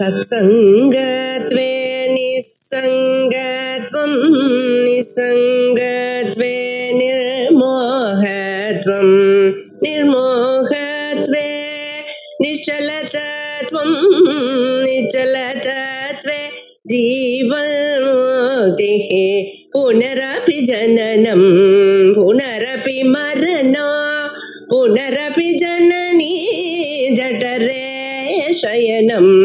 सत्संगत्वे निस्संगत्वं निस्संगत्वे निर्मोहत्वं निर्मोहत्वे निश्चलतत्वं निश्चलतत्वे जीवन्मुक्तिः पुनरपि जननं पुनरपि मरणं पुनरपि जननी जठरे शयनम्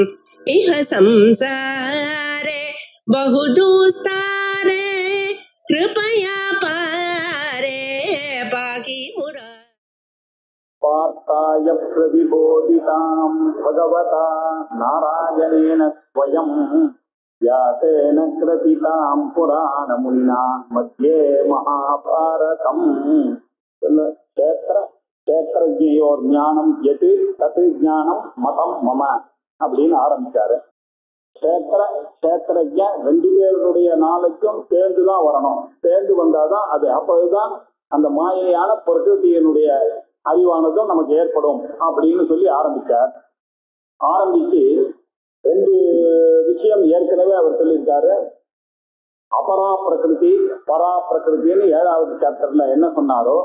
इह संसारे बहुदुस्तारे कृपया पारे पाहि मुरा पार्थाय प्रतिबोधितां भगवता नारायणेन स्वयं व्यासेन कृतितां पुराणमुनिना मध्ये महाभारतम् क्षेत्रज्ञयोर ஞானம் எது தத் ஞானம் மதம் மம அப்படின்னு ஆரம்பிச்சாரு. கஷேத்திரஜ ரெண்டு பேருடைய நாளுக்கும் சேர்ந்துதான் வரணும். சேர்ந்து வந்தாதான் அது அப்போதுதான் அந்த மாயையான பிரகிருதியினுடைய அறிவானதும் நமக்கு ஏற்படும் அப்படின்னு சொல்லி ஆரம்பிச்சார். ஆரம்பிச்சு ரெண்டு விஷயம் ஏற்கனவே அவர் சொல்லியிருக்காரு. அபரா பிரகிருதி பரா பிரகிருத்தின்னு 7வது சாப்டர்ல என்ன சொன்னாரோ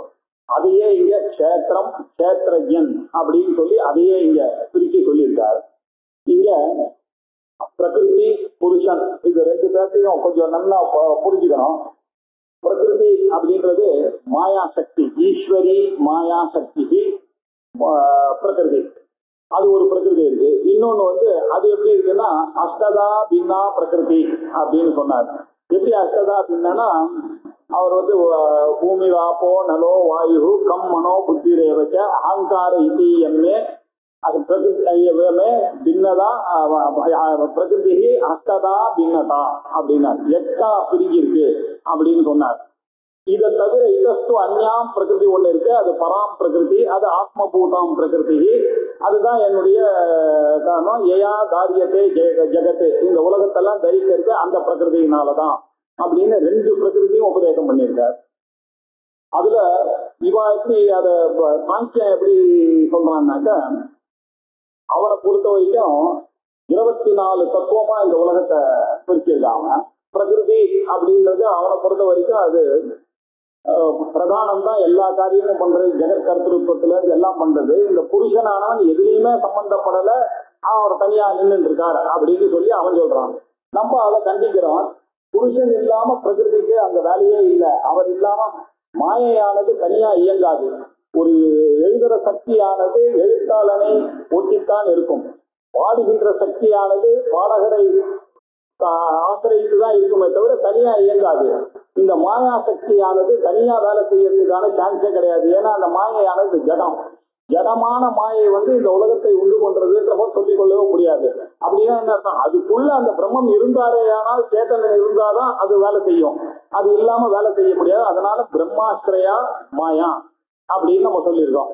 அதையே இங்க கஷேத்திரம் கஷேத்திரஜன் அப்படின்னு சொல்லி அதையே இங்க பிரிச்சு சொல்லியிருக்காரு. இங்க பிரகிருதி புருஷன் இது ரெண்டு பேர்த்தையும் கொஞ்சம் நல்லா புரிஞ்சுக்கணும். பிரகிருதி அப்படின்றது மாயா சக்தி, ஈஸ்வரி மாயா சக்தி பிரகிருதி, அது ஒரு பிரகிருதி இருக்கு. இன்னொன்னு அது எப்படி இருக்குன்னா அஷ்டதா பின்னா பிரகிருதி அப்படின்னு சொன்னார். எப்படி அஷ்டதா பின்னா அவர் பூமி வாப்போ நலோ வாயு கம் மனோ புத்தி ரேவச்ச அகங்கார இதியம்மே அது பிரகிருதி பின்னதா பிரகிருதி அஷ்டதா பின்னதா அப்படின்னார். 8 பிரிஞ்சிருக்கு அப்படின்னு சொன்னார். இதை தவிர இதஸ்து அந்யாம் பிரகிருதி ஒண்ணு இருக்கு, அது பராம் பிரகிருதி, அது ஆத்மபூதாம் பிரகிருதி. அதுதான் என்னுடைய காரணம். ஏயா தாரியத்தை ஜெகத்து, இந்த உலகத்தெல்லாம் தரிக்கிறது அந்த பிரகிருதியினாலதான் அப்படின்னு 2 பிரகிருதியும் உபதேசம் பண்ணியிருக்கார். அதுல இவா எப்படி அத சாங்கியம் எப்படி சொல்றான்னாக்க அவனை பொறுத்த வரைக்கும் 24 தத்துவமா இந்த உலகத்தை பிரிச்சிருக்காங்க. பிரகிருதி அப்படின்றது அவனை பொறுத்த வரைக்கும் அது பிரதானம் தான், எல்லா காரியமும் பண்றது, ஜெகத் கர்த்திருவத்துல இருந்து எல்லாம் பண்றது. இந்த புருஷனானவன் எதுலையுமே சம்பந்தப்படல, அவர் தனியா நின்று இருக்காரு அப்படின்னு சொல்லி அவன் சொல்றான். நம்ம அதை கண்டிக்கிறோம். புருஷன் இல்லாம பிரகிருதிக்கு அந்த வேலையே இல்லை. அவர் இல்லாம மாயையானது தனியா இயங்காது. ஒரு எழுதுற சக்தியானது எழுத்தாளனை ஒட்டித்தான் இருக்கும். பாடுகின்ற சக்தியானது பாடகரை ஆசிரியத்துதான் இருக்குமே தவிர தனியா இயங்காது. இந்த மாயா சக்தியானது தனியா வேலை செய்யறதுக்கான சான்ஸே கிடையாது. ஏன்னா அந்த மாயையானது ஜடம், ஜடமான மாயை இந்த உலகத்தை உண்டு பண்றதுன்ற போது சொல்லிக் கொள்ளவே முடியாது. அப்படின்னா என்ன அர்த்தம்? அதுக்குள்ள அந்த பிரம்மம் இருந்தாரே ஆனால் சேத்தனன் இருந்தாதான் அது வேலை செய்யும், அது இல்லாம வேலை செய்ய முடியாது. அதனால பிரம்மாஸ்திரையா மாயா அப்படின்னு நம்ம சொல்லியிருக்கோம்.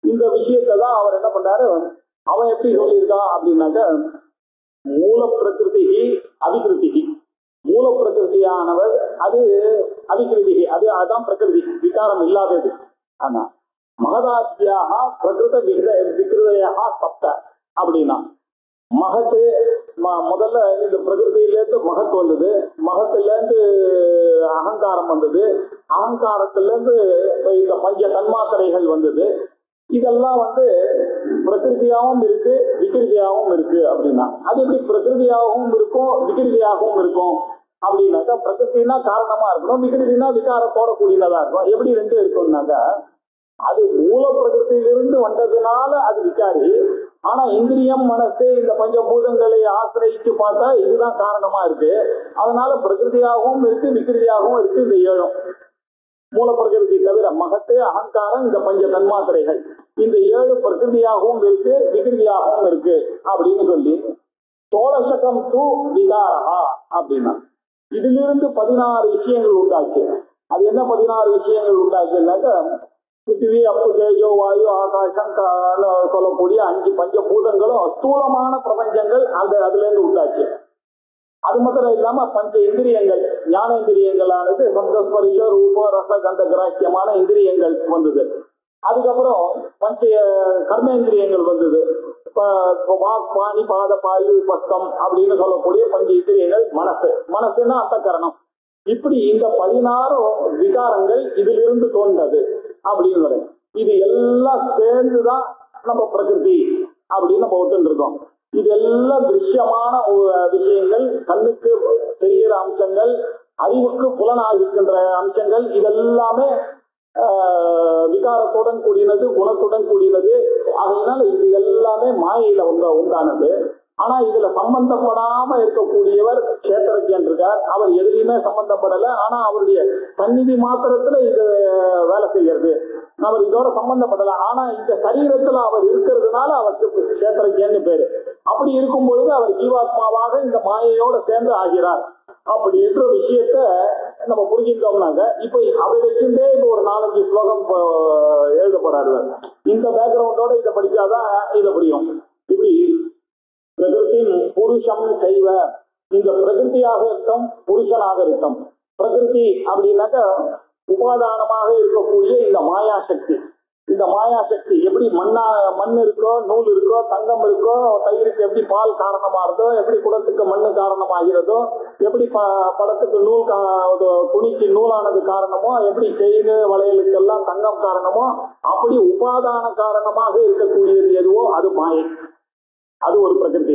இந்த விஷயத்தை தான் அவர் என்ன பண்றாரு, அவன் எப்படி சொல்லியிருக்கான் அப்படின்னாக்க மூல பிரகிருதி அபிகிருதி. மூல பிரகிருதியானவர் அது அபிகிருதி, அதான் பிரகிருதி, விகாரம் இல்லாதது. ஆனா மகதாத்தியாக பிரகிருத விகிருதையாக சப்த அப்படின்னா மகத்து முதல்ல இந்த பிரகிருதியிலேருந்து மகத்து வந்தது, மகத்திலேருந்து அகங்காரம் வந்தது, அகங்காரத்திலேருந்து இந்த பஞ்ச தன்மாத்திரைகள் வந்தது. இதெல்லாம் பிரகிருதியாகவும் இருக்கு விகிருதியாகவும் இருக்கு. அப்படின்னா அது எப்படி பிரகிருதியாகவும் இருக்கும் விகிருதியாகவும் இருக்கும் அப்படின்னாக்கா, பிரகிருத்தினா காரணமா இருக்கணும், விகிருதினா விகாரத்தோட கூடியதா இருக்கும். எப்படி 2 இருக்கும்னாக்கா அது மூல பிரகிருத்திலிருந்து வந்ததுனால அது விகாரி. ஆனா இந்திரியம் மனசு இந்த பஞ்சபூதங்களை ஆசிரியிச்சு பார்த்தா இதுதான் காரணமா இருக்கு. அதனால பிரகிருதியாகவும் இருக்கு விகிருதியாகவும் இருக்கு. இந்த 7 மூல பிரகிருதி தவிர மகத்து அகங்காரம் இந்த பஞ்ச தன்மாத்திரைகள் இந்த 7 பிரகிருதியாகவும் இருக்கு விகிருதியாகவும் இருக்கு அப்படின்னு சொல்லி தோழசகம் தூ விகாரா அப்படின்னா இதிலிருந்து 16 விஷயங்கள் உண்டாச்சு. அது என்ன 16 விஷயங்கள் உண்டாச்சுன்னாக்க பிருத்திவி அப்பு தேஜோ வாயு ஆகாசம் சொல்லக்கூடிய 5 பஞ்சபூதங்களும் ஸ்தூலமான பிரபஞ்சங்கள் அதுல இருந்து உண்டாச்சு. அது மாத்திரம் இல்லாம பஞ்ச இந்திரியங்கள் ஞான இந்திரியங்களானது சப்தஸ்பரிச ரூப ரச கந்த கிராக்கியமான இந்திரியங்கள் வந்தது. அதுக்கப்புறம் பஞ்ச கர்மேந்திரியங்கள் வந்தது. பாணி பாத பாயு பஸ்தம் அப்படின்னு சொல்லக்கூடிய பஞ்ச இந்திரியங்கள். மனசுன்னா அந்த கரணம். இப்படி இந்த 16 விகாரங்கள் இதிலிருந்து தோன்றது அப்படின்னு வரும். இது எல்லாம் சேர்ந்துதான் நம்ம பிரகிருதி அப்படின்னு நம்ம விட்டு இருக்கோம். இதெல்லாம் திருஷ்யமான விஷயங்கள், கண்ணுக்கு தெரிகிற அம்சங்கள், அறிவுக்கு புலனாகிருக்கின்ற அம்சங்கள். இதெல்லாமே விகாரத்துடன் கூடினது, குணத்துடன் கூடினது. அதனால இது எல்லாமே மாயையில உண்டானது. ஆனா இதுல சம்பந்தப்படாம இருக்கக்கூடியவர் கஷேத்திரஜன் இருக்கார். அவர் எதுலையுமே சம்பந்தப்படல. ஆனா அவருடைய சந்நிதி மாத்திரத்துல இது வேலை செய்யறது. அவர் இதோட சம்பந்தப்படல. ஆனா இந்த சரீரத்துல அவர் இருக்கிறதுனால அவருக்கு கஷேத்திரஜன்னு பேரு. அப்படி இருக்கும் பொழுது அவர் ஜீவாத்மாவாக இந்த மாயையோட சேர்ந்து ஆகிறார். அப்படி என்ற விஷயத்த நம்ம புரிஞ்சுட்டோம்னாங்க. இப்ப அதை வச்சுட்டே இப்ப ஒரு 4-5 ஸ்லோகம் எழுத போறாரு. இந்த பேக்ரவுண்டோட இதை படிச்சாதான் இதை புரியும். இப்படி பிரகிருதி புருஷம் செய்வ, இந்த பிரகிருதியாக இருக்கும், புருஷனாக இருக்கும். பிரகிருதி அப்படின்னாக்க உபாதானமாக இருக்கக்கூடிய இந்த மாயாசக்தி. இந்த மாயாசக்தி எப்படி மண் இருக்கோ, நூல் இருக்கோ, தங்கம் இருக்கோ, தயிருக்கு எப்படி பால் காரணமாகிறதோ, எப்படி குடத்துக்கு மண்ணு காரணமாகிறதோ, எப்படி படத்துக்கு நூல் துணிக்கு நூலானது காரணமோ, எப்படி செயின் வளையலுக்கு எல்லாம் தங்கம் காரணமோ, அப்படி உபாதான காரணமாக இருக்கக்கூடியது எதுவோ அது மாயை. அது ஒரு பிரகிருதி.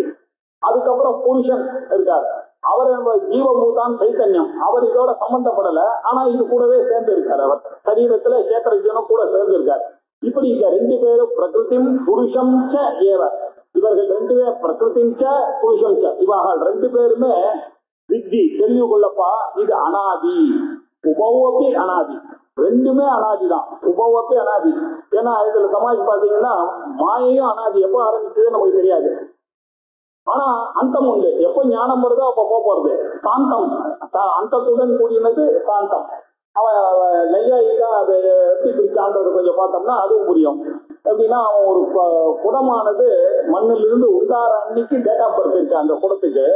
அதுக்கப்புறம் புருஷன் இருக்காரு. அவர் ஜீவபூதான் சைத்தன்யம். அவர் இதோட சம்பந்தப்படல. ஆனா இது கூடவே சேர்ந்து இருக்காரு. அவர் சரீரத்துல சேத்திரஜனும் கூட சேர்ந்து இருக்காரு. இப்படி இந்த 2 பேரும் பிரகிருதிம் புருஷம் ச ஏவ. இவர்கள் 2 பேர் பிரகிருதிம் ச புருஷம் ச. இவர்கள் 2 பேருமே வித்தி தெரிந்து கொள்ளப்பா, இது அனாதி. உபவப்பி அனாதி. 2மே அனாதிதான். உபவப்பி அனாதி. ஏன்னா இதுல சமாஜ் பாத்தீங்கன்னா மாயையும் அனாதி. எப்போ ஆரம்பிச்சது நமக்கு தெரியாது. ஆனா அந்தம் உண்டு. எப்ப ஞானம் வருதோ அப்ப போறது. சாந்தம், அந்தத்துடன் கூடினது சாந்தம். அவன் நையாயிக்கா அதை எப்படி பிரிச்சான்றது கொஞ்சம் பார்த்தோம்னா அதுவும் புரியும். எப்படின்னா அவன் ஒரு குடமானது மண்ணிலிருந்து உண்டார அன்னைக்கு டேட் ஆஃப் பர்த் இருக்கு அந்த குடத்துக்கு.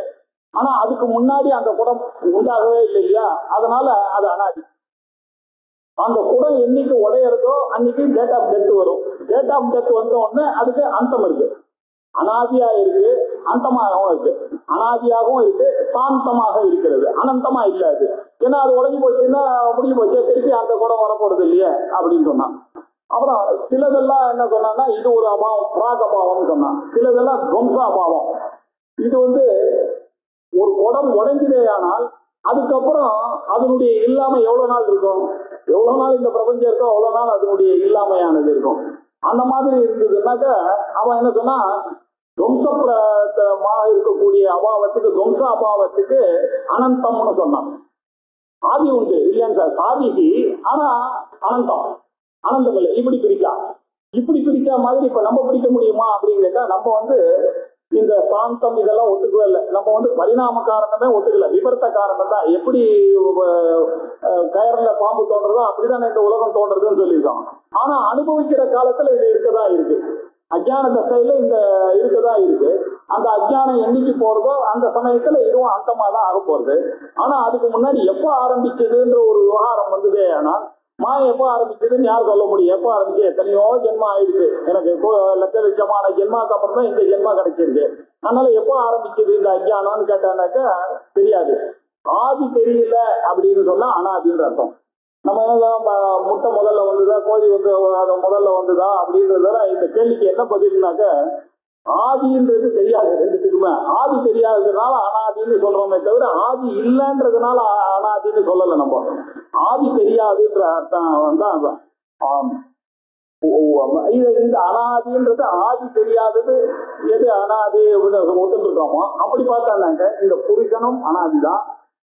ஆனா அதுக்கு முன்னாடி அந்த குடம் உண்டாகவே இல்லை இல்லையா? அதனால அது அனாதி. அந்த குடம் என்னைக்கு உடையறதோ அன்னைக்கு டேட் ஆஃப் டெத் வரும். டேட் ஆஃப் டெத் வந்த உடனே அதுக்கு அந்தம் இருக்கு. அனாதியா இருக்கு, அந்தமாகவும் இருக்கு. அனாதியாகவும் இருக்கு, சாந்தமாக இருக்கிறது. அனந்தமா இல்ல அது. ஏன்னா அது உடஞ்சி போச்சுன்னா முடிஞ்சு போச்சு, திருப்பி அந்த குடம் வரப்போறது இல்லையே அப்படின்னு சொன்னான். அப்புறம் சிலதெல்லாம் என்ன சொன்னான்னா இது ஒரு அபாவம், பிராக் அபாவம்னு சொன்னான். சிலதெல்லாம் துவம்ச அபாவம். இது ஒரு குடம் உடைஞ்சதே ஆனால் அதுக்கப்புறம் அதனுடைய இல்லாமை எவ்வளவு நாள் இருக்கும்? எவ்வளவு நாள் இந்த பிரபஞ்சம் இருக்கோ அவ்வளவு நாள் அதனுடைய இல்லாமையானது இருக்கும். அந்த மாதிரி இருந்ததுன்னாக்க அவன் என்ன சொன்னா, துவம்சமாக இருக்கக்கூடிய அபாவத்துக்கு, துவம்ச அபாவத்துக்கு அனந்தம்னு சொன்னான். ஆதி உண்டு இல்லையா சார்? சாதிக்கு ஆனா அனந்தம், அனந்தம் இல்லை. இப்படி பிரிச்சா மாதிரி இப்ப நம்ம பிரிக்க முடியுமா அப்படின்னு கேட்டா நம்ம இந்த சாந்தம் இதெல்லாம் ஒத்துக்கவே இல்லை. நம்ம பரிணாம காரணமே ஒத்துக்கல, விபரத்த காரணம் தான். எப்படி கயர்ல பாம்பு தோன்றதோ அப்படிதான் இந்த உலகம் தோன்றதுன்னு சொல்லியிருக்கோம். ஆனா அனுபவிக்கிற காலத்துல இது இருக்கதான் இருக்கு. அஜ்ஞான தசையில இந்த இருக்கதான் இருக்கு. அந்த அஜ்ஞானம் என்னைக்கு போறதோ அந்த சமயத்துல இதுவும் அந்தமா தான் ஆக போறது. ஆனா அதுக்கு முன்னாடி எப்ப ஆரம்பிச்சதுன்ற ஒரு விவகாரம் வந்ததே. ஆனா மாயை எப்போ ஆரம்பிச்சதுன்னு யார் சொல்ல முடியும்? எப்போ ஆரம்பிச்சு எத்தனையோ ஜென்மா ஆயிடுச்சு. எனக்கு லட்சமான ஜென்மாக்கு அப்புறம் தான் இந்த ஜென்மா கிடைச்சிருக்கு. அதனால எப்போ ஆரம்பிச்சது இந்த அஜ்ஞானம்னு கேட்டானாக்கா தெரியாது. ஆதி தெரியல அப்படின்னு சொன்னா அனாதின்ற அர்த்தம். நம்ம முட்டை முதல்ல வந்துதா, கோழி முதல்ல வந்துதா அப்படின்றத இந்த கேள்விக்கு என்ன பதில்னாக்க ஆதின்றது தெரியாது. ரெண்டுத்துக்குமே ஆதி தெரியாததுனால அனாதின்னு சொல்றோமே தவிர ஆதி இல்லைன்றதுனால அனாதின்னு சொல்லல. நம்ம ஆதி தெரியாதுன்ற அர்த்தம் தான். இந்த அனாதின்றது ஆதி தெரியாதது எது அனாதி ஒத்துருக்கோமோ அப்படி பார்த்தாங்க. இந்த புருஷனும் அனாதிதான்,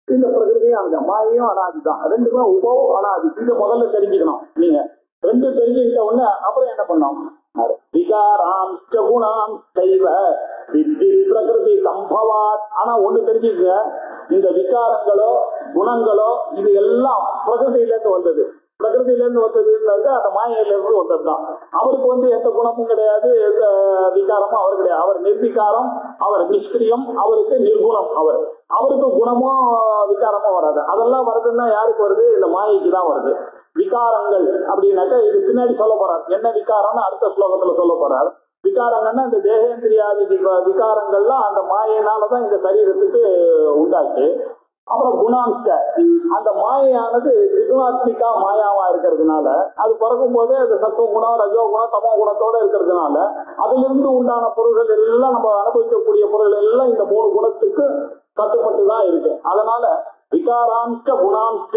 இந்த பிரகிருதியும் அந்த மாயையும் அனாதிதான். 2மே உபவம் அனாதி. இதை முதல்ல தெரிஞ்சுக்கணும். நீங்க 2 தெரிஞ்சுக்கிட்ட உடனே அப்புறம் என்ன பண்ணோம்? விகாராம் குணாம் செய்வ வித்தி பிரகிருதி சம்பவாத். ஆனா ஒண்ணு தெரிஞ்சுக்க, இந்த விகாரங்களோ குணங்களோ இது எல்லாம் பிரகிருதியிலேருந்து வந்தது. பிரகிருதியிலேருந்து வந்ததுன்னாக்க அந்த மாயையிலிருந்து வந்ததுதான். அவருக்கு எந்த குணமும் கிடையாது, எந்த விகாரமும் அவர் கிடையாது. அவர் நிர்விகாரம், அவர் நிஷ்கிரியம், அவருக்கு நிர்குணம். அவருக்கு குணமோ விகாரமோ வராது. அதெல்லாம் வருதுன்னா யாருக்கு வருது? இந்த மாயைக்கு தான் வருது. விகாரங்கள் அப்படின்னாக்க இது பின்னாடி சொல்ல போறார். என்ன விகாரம்னு அடுத்த ஸ்லோகத்துல சொல்ல போறார். விகாரங்கள்னா இந்த தேகேந்திரியாதி விகாரங்கள்லாம் அந்த மாயினாலதான் இந்த சரீரத்துக்கு உண்டாச்சு. அப்புறம் குணாம்ச, அந்த மாயையானது திரிகுணாத்மிகா மாயாவா இருக்கிறதுனால அது பிறக்கும் போதே அது சத்துவ குணம், ரஜோ குணம், தமோ குணத்தோட இருக்கிறதுனால அதிலிருந்து உண்டான பொருள்கள் எல்லாம் நம்ம அனுபவிக்கக்கூடிய பொருள்கள் எல்லாம் இந்த 3 குணத்துக்கு கட்டுப்பட்டுதான் இருக்கு. அதனால விகாராம்ச குணாம்ச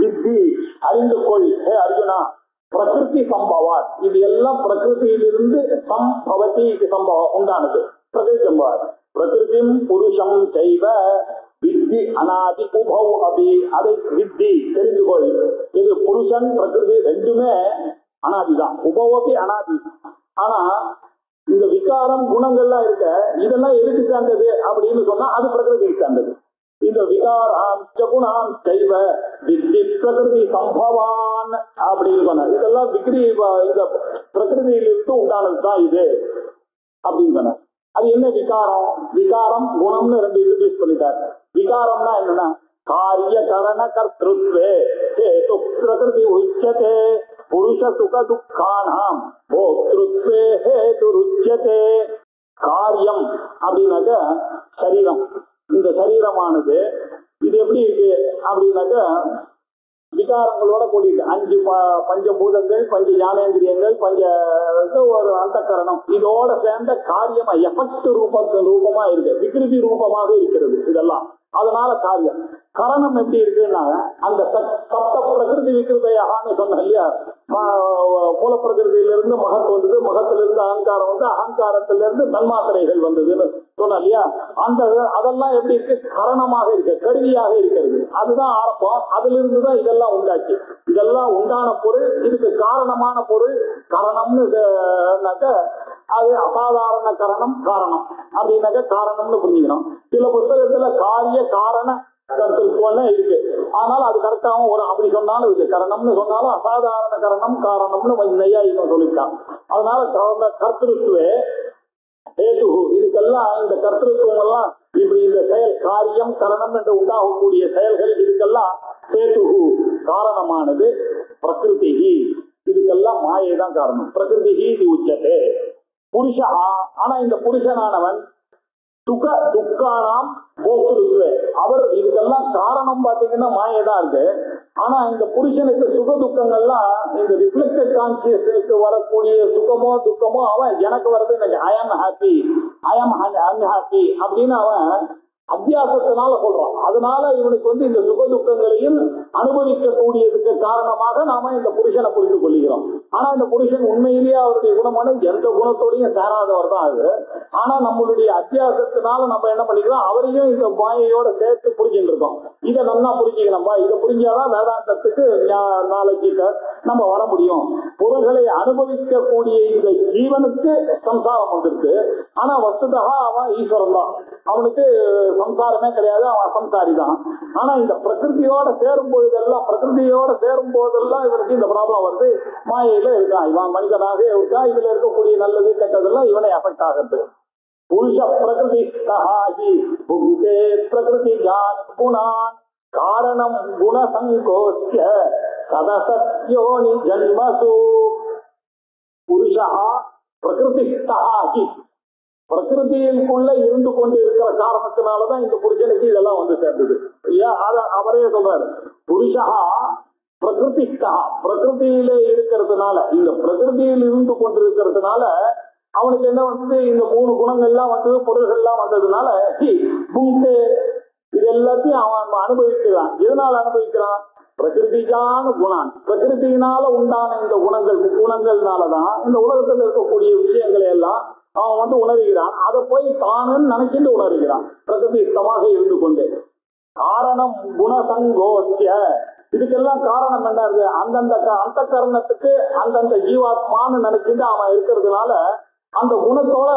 வித்தி, அறிந்து கொள் ஹே அர்ஜுனா, பிரகிருதி சம்பவார், இது எல்லாம் பிரகிருதியிலிருந்து சம்பவதி சம்பவம் உண்டானது. பிரகிருதி சம்பவார் பிரகிருதிம் புருஷம் செய்வ வித்தி அனாதி உபவ் அபி, அதை வித்தி தெரிந்து கொள். இது புருஷன் பிரகிருதி ரெண்டுமே அனாதிதான், உபவோபி அனாதி. ஆனா இந்த விகாரம் குணங்கள்லாம் இருக்க இதெல்லாம் எதுக்கு சார்ந்தது அப்படின்னு சொன்னா அது பிரகிருதிக்கு சார்ந்தது. இந்த விகாராம் குணாம் செய்வ வித்தி பிரகிருதி சம்பவான் அப்படின்னு சொன்ன இதெல்லாம் விக்ரி இந்த பிரகிருதியிலிருந்து உண்டானதுதான் இது அப்படின்னு சொன்ன. அது என்ன விகாரம்? விகாரம் குணம்னு 2 இன்ட்ரோடியூஸ் பண்ணிட்டார். விகாரம்னா என்னன்னா காரிய கரண கர்த்திருத்வே ஹேது பிரகிருதி உச்சதே புருஷ சுக துக்கானாம் போக்திருத்வே ஹேது ருச்யதே. காரியம் அப்படின்னாக்க சரீரம். இந்த சரீரமானது இது எப்படி இருக்கு அப்படின்னாக்க விகாரங்களோட கூடிட்டு 5 பஞ்சபூதங்கள், 5 ஞானேந்திரியங்கள், ஒரு அந்தக்கரணம் இதோட சேர்ந்த காரியமா எஃபெக்ட் ரூபமா இருக்கு, விகிருதி ரூபமாக இருக்கிறது இதெல்லாம். அதனால காரியம். கரணம் எப்படி இருக்குன்னா அந்த சப்த பிரகிருதி விகிருதையான்னு சொன்ன இல்லையா, மூலப்பிரகிருதியிலிருந்து மகத் வந்தது, மகத்திலிருந்து அகங்காரம் வந்து, அகங்காரத்திலிருந்து தன்மாத்திரைகள் வந்ததுன்னு சொன்ன இல்லையா, அந்த அதெல்லாம் எப்படி இருக்கு? கரணமாக இருக்கு, கருவியாக இருக்கிறது. அதுதான் ஆரம்பம். அதுல இருந்துதான் இதெல்லாம் உண்டாச்சு. இதெல்லாம் உண்டான பொருள், இதுக்கு காரணமான பொருள் கரணம்னு அது அசாதாரண கரணம் காரணம் அப்படின்னாக்க காரணம்னு புரிஞ்சுக்கணும். சில புத்தகத்துல காரிய காரண கருத்துருக்கோன்னு இருக்கு. அதனால அது கரெக்டாகவும் வரும். அப்படி சொன்னாலும் இது கரணம்னு சொன்னாலும் அசாதாரண கரணம் காரணம்னு நையாயிகம் சொல்லியிருக்கான். அதனால கர்த்திருத்துவே ஹேது, இதுக்கெல்லாம் இந்த கர்த்திருத்துவம் எல்லாம் இப்படி இந்த செயல் காரியம் கரணம் என்று உண்டாகக்கூடிய செயல்கள் இதுக்கெல்லாம் ஹேது காரணமானது பிரகிருதி, இதுக்கெல்லாம் மாயை தான் காரணம். பிரகிருதி இது உச்சதே புருஷா. ஆனா இந்த புருஷனானவன் சுக துக்கானாம் போக்குருவே, அவர் இதுக்கெல்லாம் காரணம் பாத்தீங்கன்னா மாயதான் இருக்கு. ஆனா இந்த புருஷனுக்கு சுக துக்கங்கள்லாம் இந்த ரிஃப்ளெக்டட் கான்சியஸ்க்கு வரக்கூடிய சுகமோ துக்கமோ அவன் எனக்கு வருது, ஐ ஆம் ஹாப்பி, ஐ ஆம் அன்ஹாப்பி அப்படின்னு அவன் அத்தியாசத்தினால சொல்றான். அதனால இவனுக்கு வந்து இந்த சுக துக்கங்களையும் அனுபவிக்கக்கூடியதுக்கு காரணமாக நாம இந்த புருஷனை புரிந்து கொள்கிறோம். ஆனா இந்த புருஷன் உண்மையிலேயே அவருடைய குணமான எந்த குணத்தோடையும் சேராதவர் தான் அது. ஆனா நம்மளுடைய அத்தியாசத்தினால நம்ம என்ன பண்ணிக்கிறோம், அவரையும் இந்த மாயையோட சேர்த்து புரிஞ்சுட்டு இருக்கோம். இதை நல்லா புரிஞ்சுக்கணும்பா, இதை புரிஞ்சாதான் வேதாந்தத்துக்கு நாளைக்கு நம்ம வர முடியும். பொருள்களை அனுபவிக்கக்கூடிய இந்த ஜீவனுக்கு சம்சாரம் வந்திருக்கு. ஆனா வஸ்துதா அவன் ஈஸ்வரன் தான், அவனுக்கு சம்சாரமே கிடையாது, அவன் அசம்சாரி தான். ஆனா இந்த பிரகிருதியோட சேரும் போதெல்லாம் இவனுக்கு இந்த ப்ராப்ளம் வருது. மாயையில இருக்கான், இவன் மனிதனாக இருக்கான், இதுல இருக்கக்கூடிய நல்லது கெட்டதெல்லாம் இவனை அஃபெக்ட் ஆகுது. புருஷ பிரகிருதி பிரகிருதி ஜான் குணான் காரணம் குணசங்கோஸ்ய சதசத்யோனி ஜன்மசு. புருஷா பிரகிருதி பிரகிருதிக்குள்ள இருந்து கொண்டு இருக்கிற காரணத்தினாலதான் இந்த புருஷனுக்கு இதெல்லாம் வந்து சேர்ந்தது. அவரே சொல்றாரு, புருஷா பிரகிருதிஸ்தா, பிரகிருதியில இருக்கிறதுனால, இந்த பிரகிருதியில் இருந்து கொண்டிருக்கிறதுனால அவனுக்கு என்ன வந்து இந்த 3 குணங்கள்லாம் வந்து பொருள்கள்லாம் வந்ததுனால இது எல்லாத்தையும் அவன் அனுபவிக்கிறான். எதனால அனுபவிக்கிறான்? பிரகிருதிஜான குணான், பிரகிருதியினால உண்டான இந்த குணங்கள்னாலதான் இந்த உலகத்தில் இருக்கக்கூடிய விஷயங்களை எல்லாம் அவன் வந்து உணர்கிறான். அதை போய் தானுன்னு நினைச்சிட்டு உணர்கிறான் பிரகிருதிஸ்தமாக இருந்து கொண்டு. காரணம் குணசங்கோஸ்ய, இதுக்கெல்லாம் காரணம் என்ன இருக்கு? அந்தந்த அந்த கரணத்துக்கு அந்தந்த ஜீவாத்மான்னு நினைச்சிட்டு அவன் இருக்கிறதுனால அந்த குணத்தோட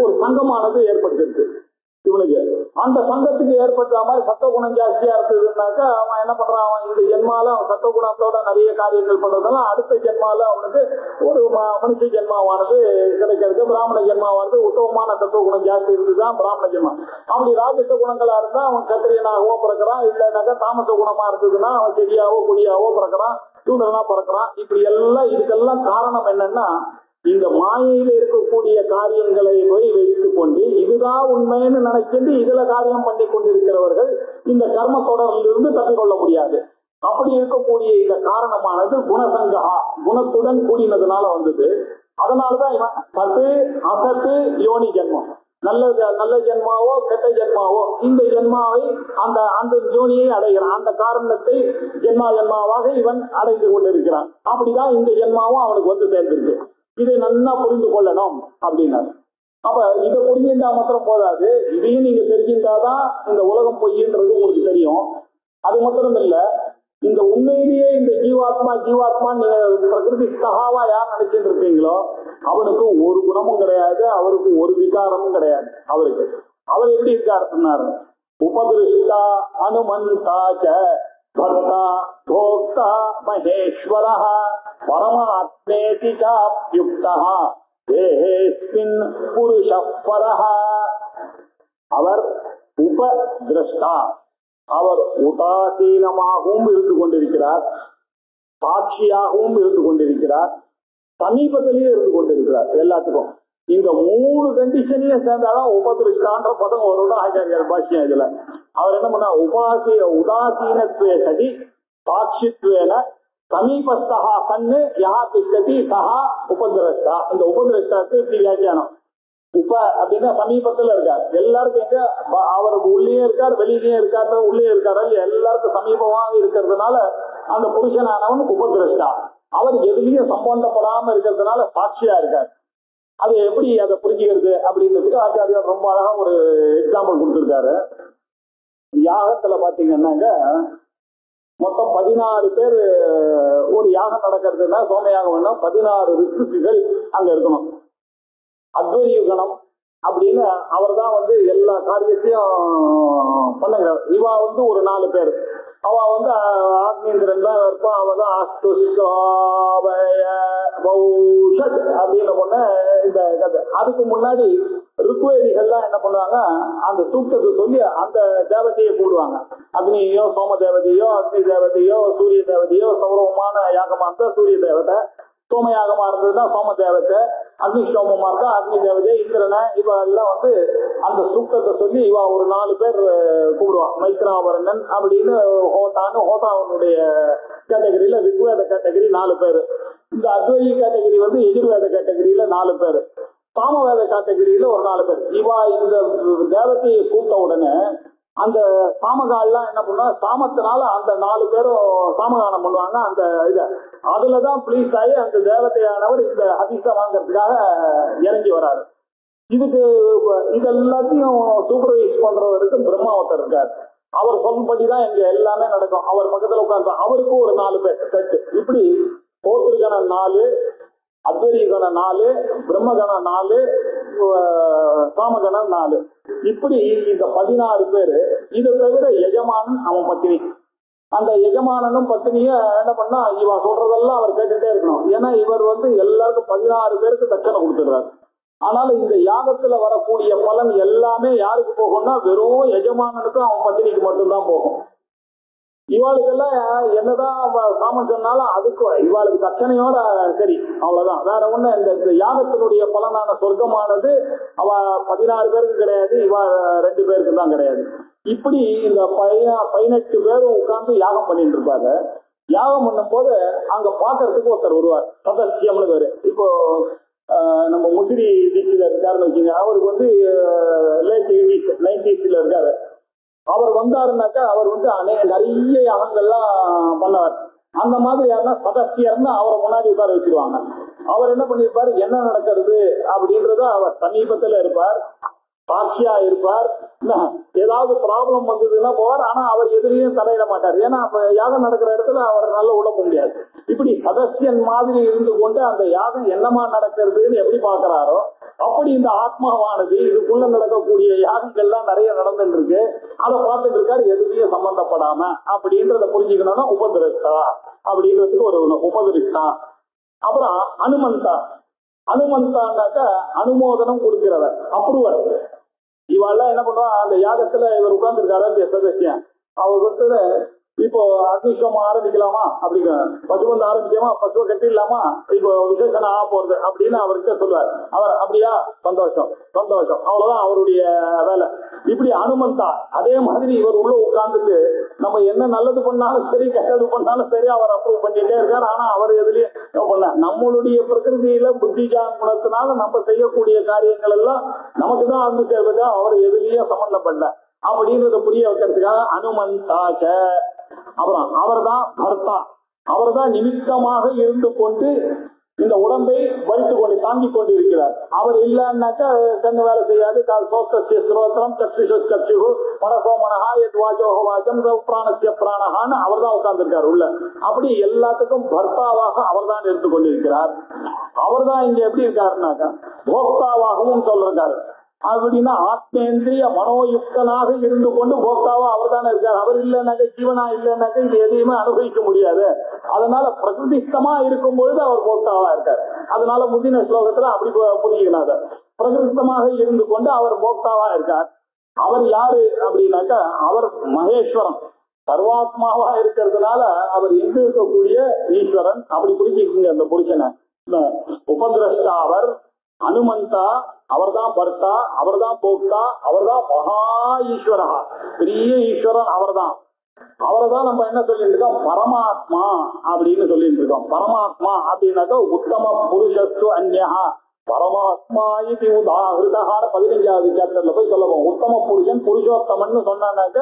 ஒரு சங்கமானது ஏற்படுத்திருக்கு இவனுக்கு. அந்த சங்கத்துக்கு ஏற்பட்ட மாதிரி சத்தகுணம் ஜாஸ்தியா இருந்ததுன்னாக்கா அவன் என்ன பண்றான், அவன் இந்த ஜென்மால அவன் சத்தகுணத்தோட நிறைய காரியங்கள் பண்றதெல்லாம் அடுத்த ஜென்மால அவனுக்கு ஒரு மனுஷ ஜென்மாவானது கிடைக்கிறது, பிராமண ஜென்மாவானது உத்தமமான சத்தகுணம் ஜாஸ்தி இருந்துதான் பிராமண ஜென்மா. அப்படி ராஜச குணங்களா இருந்தா அவன் கத்திரியனாகவோ பிறக்கிறான், இல்லைனாக்கா தாமச குணமா இருந்ததுன்னா அவன் செடியாவோ கொடியாவோ பிறக்கிறான், சூதரனா பிறக்கிறான். இப்படி எல்லாம் இதுக்கெல்லாம் காரணம் என்னன்னா, இந்த மாயையில இருக்கக்கூடிய காரியங்களை போய் வைத்துக் கொண்டு இதுதான் உண்மைன்னு நினைச்சிட்டு இதுல காரியம் பண்ணி கொண்டிருக்கிறவர்கள் இந்த கர்ம தொடரிலிருந்து தப்பிக்கொள்ள முடியாது. அப்படி இருக்கக்கூடிய இந்த காரணமானது குணசங்கா, குணத்துடன் கூடினதுனால வந்தது. அதனாலதான் இவன் சத்து அசத்து யோனி ஜென்மம், நல்ல ஜென்மாவோ கெட்ட ஜென்மாவோ இந்த ஜென்மாவை அந்த அந்த யோனியை அடைகிறான். அந்த காரணத்தை ஜென்மாவாக இவன் அடைந்து கொண்டிருக்கிறான். அப்படிதான் இந்த ஜென்மாவும் அவனுக்கு வந்து சேர்ந்திருக்கு. இதை நல்லா புரிந்து கொள்ளணும் அப்படின்னாரு. அப்ப இதை புரிஞ்சுட்டா மாத்திரம் போதாது, இதையும் நீங்க தெரிஞ்சுட்டாதான் இந்த உலகம் பொய்ன்றது உங்களுக்கு தெரியும். அது மாத்திரம் இல்ல, இந்த உண்மையிலேயே இந்த ஜீவாத்மா நீங்க பிரகிருதி சகாவா யார் நினைச்சிட்டு இருக்கீங்களோ அவனுக்கு ஒரு குணமும் கிடையாது, அவருக்கு ஒரு விகாரமும் கிடையாது. அவர் எப்படி இருக்காரு? உபதிருஷ்டா அனுமந்தாச்ச பர்த்தா போக்தா மகேஸ்வரஹ பரமாத்மேதி சாப்யுக்தஹ தேஹேஸ்மின் புருஷः பரஹ. அவர் உபதிருஷ்டா, அவர் உதாசீனமாகவும் இருந்து கொண்டிருக்கிறார், சாட்சியாகவும் இருந்து கொண்டிருக்கிறார், சமீபத்திலேயே இருந்து கொண்டிருக்கிறார். எல்லாத்துக்கும் இந்த 3 கண்டிஷனையும் சேர்ந்தாதான் உபதிருஷ்டான்ற பதம் அவரோட ஆச்சாரியார் பாஷ்யம். இதுல அவர் என்ன பண்ணா, உதாசீனத்துவே சதி சாட்சித்வேன சமீபஸ்தா சன்னு யா திஷ்டதி சஹா உபதிரஷ்டா. இந்த உபதிரஷ்டாக்கு இப்படி வியாக்கியானம். உப அப்படின்னா சமீபத்துல இருக்கார், எல்லாருக்கும் எங்க அவருக்கு உள்ளே இருக்கார், வெளியிலேயே இருக்காரு, உள்ளே இருக்காரு, எல்லாருக்கும் சமீபமாக இருக்கிறதுனால அந்த புருஷனானவன் உபதிரஷ்டா. அவர் எதுலையும் சம்பந்தப்படாம இருக்கிறதுனால சாட்சியா இருக்கார். அது எப்படி அதை புரிஞ்சுக்கிறது அப்படின்றதுக்கு ஆச்சாரியார் ரொம்ப அழகா ஒரு எக்ஸாம்பிள் கொடுத்திருக்காரு. யாகத்துல பாத்தீங்கன்னாங்க மொத்தம் 16 பேர் ஒரு யாகம் நடக்கிறதுனா, சோம யாகம்னா 16 ரிஷிகள் அங்க இருக்கணும். அத்வரியுகணம் அப்படின்னு அவர் தான் வந்து எல்லா காரியத்தையும் பண்ணுகிறார். இவா வந்து ஒரு 4 பேர், அவ வந்து ஆக்னேந்திரன் தான் இருப்பான். அவ தான் அப்படின்னு பொண்ணு இந்த கதை. அதுக்கு முன்னாடி ருக்வேதிகள்லாம் என்ன பண்ணுவாங்க, அந்த சூக்தத்தை சொல்லி அந்த தேவதையை கூடுவாங்க. அக்னியோ சோம தேவதையோ, அக்னி தேவதையோ, சூரிய தேவதையோ, சௌரவமான யாகமா இருந்தா சூரிய தேவதை, சோம யாகமா இருந்ததுன்னா சோம தேவதை, அக்னி சோமமா இருந்தா அக்னி தேவதை, இந்திரனை இவ எல்லாம் வந்து அந்த சூக்தத்தை சொல்லி இவ ஒரு 4 பேர் கூப்பிடுவான். மைத்ராவரணன் அப்படின்னு ஹோதான்னு, ஹோதாவனுடைய கேட்டகரியில ரிக்வேத கேட்டகரி 4 பேர். இந்த அத்வைய கேட்டகரி வந்து எதிர்வேத கேட்டகரியில 4 பேர், சாமவேத கேட்டகரியில ஒரு 4 பேர். இவா இந்த தேவதையை கூட்ட உடனே அந்த சாமகாலாம் என்ன பண்ணுவா, சாமத்தினால அந்த 4 பேரும் சாமகானம் பண்ணுவாங்க. அந்த இத அதுலதான் பிளீஸ் ஆகி அந்த தேவதையானவர் இந்த ஹதீஸை வாங்கறதுக்காக இறங்கி வராரு. இதுக்கு இதெல்லாத்தையும் சூப்பர்வைஸ் பண்றவருக்கு பிரம்மாவத்தர் இருக்காரு. அவர் சொல்லும்படிதான் இங்க எல்லாமே நடக்கும். அவர் பக்கத்துல உட்கார்ந்து அவருக்கு ஒரு 4 பேர் செட்டு. இப்படி போத்திருக்கணும் 4, அத்வரிகணம் 4, பிரம்மகணம் 4, சாமகணம் 4. இப்படி இந்த 16 பேரு. இதை தவிர எஜமானன் அவன் பத்தினி. அந்த எஜமானனும் பத்தினிய என்ன பண்ணா, இவன் சொல்றதெல்லாம் அவர் கேட்டுட்டே இருக்கணும். ஏன்னா இவர் வந்து எல்லாருக்கும் 16 பேருக்கு தட்சணை கொடுத்துடுறாரு. ஆனால் இந்த யாகத்துல வரக்கூடிய பலன் எல்லாமே யாருக்கு போகும்னா, வெறும் எஜமானனுக்கும் அவன் பத்தினிக்கு மட்டும்தான் போகும். இவாளுக்கெல்லாம் என்னதான் சாமம் சொன்னாலும் அதுக்கு இவாளுக்கு தட்சணையோட சரி, அவ்வளவுதான். வேற ஒண்ணு இந்த யாகத்தினுடைய பலனான சொர்க்கமானது அவ 16 பேருக்கு கிடையாது, இவ 2 பேருக்கு தான் கிடையாது. இப்படி இந்த 18 பேரும் உட்கார்ந்து யாகம் பண்ணிட்டு இருப்பாங்க. யாகம் பண்ணும் போது அங்க பாக்குறதுக்கு ஒருத்தர் வருவார், சதசியம்னு பேரு. இப்போ நம்ம முசிறி தீட்சில இருக்காருன்னு வச்சுங்க, அவருக்கு வந்து லேட் 90s இருக்காரு. அவர் வந்தாருனாக்கா அவர் வந்து நிறைய யாகங்கள்லாம் பண்ணவர். அந்த மாதிரி யாருன்னா சதசியர்னு அவரை முன்னாடி உட்கார வச்சிருவாங்க. அவர் என்ன பண்ணிருப்பாரு, என்ன நடக்கிறது அப்படின்றத அவர் சமீபத்துல இருப்பார், சாட்சியா இருப்பார். ஏதாவது ப்ராப்ளம் வந்ததுன்னா போவார். ஆனா அவர் எதிரையும் தலையிட மாட்டார். ஏன்னா அப்ப யாகம் நடக்கிற இடத்துல அவர் நல்ல உடம்பு முடியாது. இப்படி சதசியன் மாதிரி இருந்து கொண்டு அந்த யாகம் என்னமா நடக்கிறதுன்னு எப்படி பாக்குறாரோ அப்படி இந்த ஆத்மாவானது இதுக்குள்ள நடக்கக்கூடிய யாகங்கள்லாம் நிறைய நடந்துட்டு இருக்கு, அதை பார்த்துட்டு இருக்காரு, எதுலையும் சம்பந்தப்படாம. அப்படின்றத புரிஞ்சுக்கணும்னா உபதிருஷ்டா அப்படின்றதுக்கு ஒரு உபதிருஷ்டா. அப்புறம் அனுமந்தா. அனுமந்தான்னாக்க அனுமோதனம் கொடுக்கிறவர், அப்ரூவர். இவெல்லாம் என்ன பண்ணுவா, அந்த யாகத்துல இவர் உட்கார்ந்து இருக்காரு சதசியன், அவர் வந்து இப்போ அக்னிஷ்டமா ஆரம்பிக்கலாமா அப்படிங்க, பசுபந்து ஆரம்பிக்கலாமா, பசுவை கட்டிடலாமா, இப்போ விசேஷனம் ஆக போறது அப்படின்னு அவர்கிட்ட சொல்லுவார். அவர் அப்படியா, சந்தோஷம் சந்தோஷம், அவ்வளவுதான் அவருடைய வேலை. இப்படி அனுமந்தா அதே மாதிரி இவர் உள்ள உட்கார்ந்துட்டு நம்ம என்ன நல்லது பண்ணாலும் சரி கெட்டது பண்ணாலும் சரி அவர் அப்ரூவ் பண்ணிட்டே இருக்காரு. ஆனா அவர் எதுலயே பண்ண நம்மளுடைய பிரகிருதியில புத்திஜான குணத்தினால நம்ம செய்யக்கூடிய காரியங்கள் எல்லாம் நமக்கு தான் வந்து சேர்ந்தது, அவர் எதுலயும் சம்பந்தப்படல அப்படின்றத புரிய வைக்கிறதுக்காக அனுமந்தாச்ச. அப்புறம் அவர் தான் பர்த்தா, அவர் தான் நிமித்தமாக இருந்து கொண்டு இந்த உடம்பை வலித்து கொண்டு தாங்கிக் கொண்டு இருக்கிறார். அவர் இல்லைன்னாக்கா கண்ணு வேலை செய்யாது. ஸ்ரோத்திரம் சக்ஷு மனசோமனஹா எத் வாஜோக வாஜம் பிராணசிய பிராணஹான்னு அவர் தான் உட்கார்ந்து இருக்கார் உள்ள. அப்படி எல்லாத்துக்கும் பர்த்தாவாக அவர் தான் இருந்து கொண்டிருக்கிறார். அவர் தான் இங்க எப்படி இருக்காருனாக்கா போக்தாவாகவும் சொல்றாரு. அப்படின்னா ஆத்மேந்திரிய மனோயுக்தனாக இருந்து கொண்டு போக்தாவா அவர் தானே இருக்காரு. அவர் இல்லைன்னாக்க ஜீவனா இல்லைன்னாக்க இது எதையுமே அனுபவிக்க முடியாது. அதனால பிரகிருதிஸ்தமா இருக்கும் பொழுது அவர் போக்தாவா இருக்காரு. அதனால முந்தின ஸ்லோகத்துல அப்படி புரியுது. பிரகிருத்தமாக இருந்து கொண்டு அவர் போக்தாவா இருக்கார். அவர் யாரு அப்படின்னாக்கா அவர் மகேஸ்வரன், சர்வாத்மாவா இருக்கிறதுனால அவர் எங்க இருக்கக்கூடிய ஈஸ்வரன். அப்படி புரிஞ்சுக்கீங்க அந்த புருஷனை. உபதிரஷ்டா அவர், அனுமந்தா அவர் தான் பர்த்தா, அவர் தான் போக்தா, அவர் தான் மகா ஈஸ்வரா, பெரிய ஈஸ்வரன் அவர் தான். அவரை தான் நம்ம என்ன சொல்லிட்டு இருக்கோம், பரமாத்மா அப்படின்னு சொல்லிட்டு இருக்கோம். பரமாத்மா அப்படின்னாக்கா உத்தம புருஷஸ்து அந்யா பரமாத்மா இது உதாகிருதான 15வது சாப்டர்ல போய் சொல்லவும். உத்தம புருஷன் புருஷோத்தமன் சொன்னாக்க,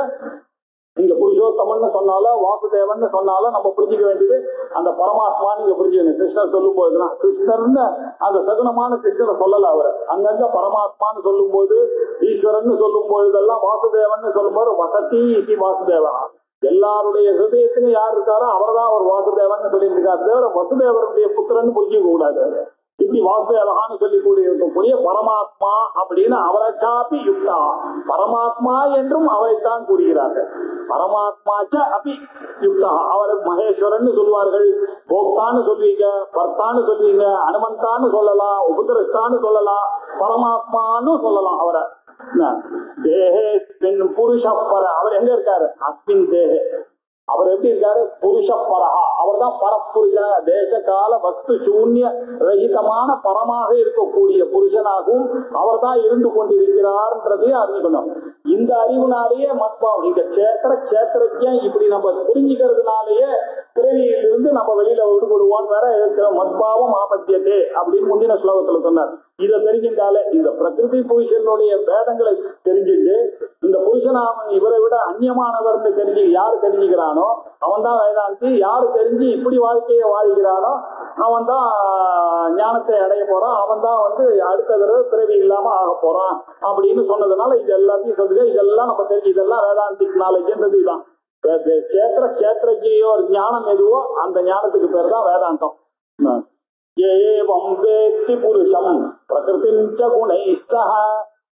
இங்க புருஷோத்தமன் சொன்னாலும் வாசுதேவன் சொன்னாலும் நம்ம புரிஞ்சுக்க வேண்டியது அந்த பரமாத்மா. நீங்க புரிஞ்சுக்கணும். கிருஷ்ணர் சொல்லும் போதுதான் கிருஷ்ணர்னு அந்த சகுனமான கிருஷ்ணரை சொல்லல. அவர் அங்கங்க பரமாத்மான்னு சொல்லும் போது, ஈஸ்வரன் சொல்லும் பொழுதெல்லாம் வாசுதேவன் சொல்லும் போது வசதி இசி வாசுதேவன், எல்லாருடைய ஹிருதயத்திலும் யார் இருக்காரோ அவர் தான் அவர் வாசுதேவன் சொல்லிட்டு இருக்காரு. தவிர வசுதேவருடைய புத்திரன்னு புரிஞ்சுக்க கூடாது. இப்படி வாசுதேவகான்னு சொல்லி இருக்கக்கூடிய பரமாத்மா அப்படின்னு அவரை காப்பி யுக்தா, பரமாத்மா என்றும் அவரைத்தான் கூறுகிறார்கள். பரமாத்மாச்ச அபி யுக்தா, அவர் மகேஸ்வரன் சொல்வார்கள், போக்தான்னு சொல்வீங்க, பர்த்தான்னு சொல்வீங்க, அனுமந்தான்னு சொல்லலாம், உபதிரஷ்டான்னு சொல்லலாம், பரமாத்மான்னு சொல்லலாம். அவரை தேஹே புருஷப்பர, அவர் எங்க இருக்காரு, அஸ்மின் தேஹே, அவர் எப்படி இருக்காரு, புருஷ பரஹா, அவர் தான் பரப்புருஷ, தேச கால வஸ்து சூன்ய ரஹிதமான பரமாக இருக்கக்கூடிய புருஷனாகவும் அவர் தான் இருந்து கொண்டிருக்கிறார்ன்றதையும் அறிஞ்சுக்கணும். இந்த அறிவுனாலேயே மத்பாவம், இந்த சேத்திரஜன் இப்படி நம்ம புரிஞ்சுக்கிறதுனாலேயே பிறவியிலிருந்து நம்ம வெளியில விடுபடுவோம். வேற மத்பாவம் ஆபத்தியத்தே அப்படின்னு முந்தின ஸ்லோகத்துல சொன்னார். இதை தெரிஞ்சின்றாலே இந்த பிரகிருதி புருஷனுடைய வேதங்களை தெரிஞ்சுட்டு இந்த புருஷனாமன் இவரை விட அந்நியமானவர்னு தெரிஞ்சு யாரு தெரிஞ்சுக்கிறானோ அவன் தான் வேதாந்தி. யாரு தெரிஞ்சு இப்படி வாழ்க்கையை வாழ்கிறானோ அவன் தான் ஞானத்தை அடைய போறான். அவன் தான் அடுத்த தடவை பிறவி இல்லாம ஆக போறான் அப்படின்னு சொன்னதுனால இது எல்லாத்தையும் சொல்லுங்க. இதெல்லாம் நம்ம தெரிஞ்சு, இதெல்லாம் வேதாந்திக் நாலேஜ்ன்றது தான். சேத்திரஜியோ ஞானம் எதுவோ அந்த ஞானத்துக்கு பேர் தான் வேதாந்தம். ஏவம் வேத்தி புருஷம் பிரகிருதிம் ச குணைஸ்தஹ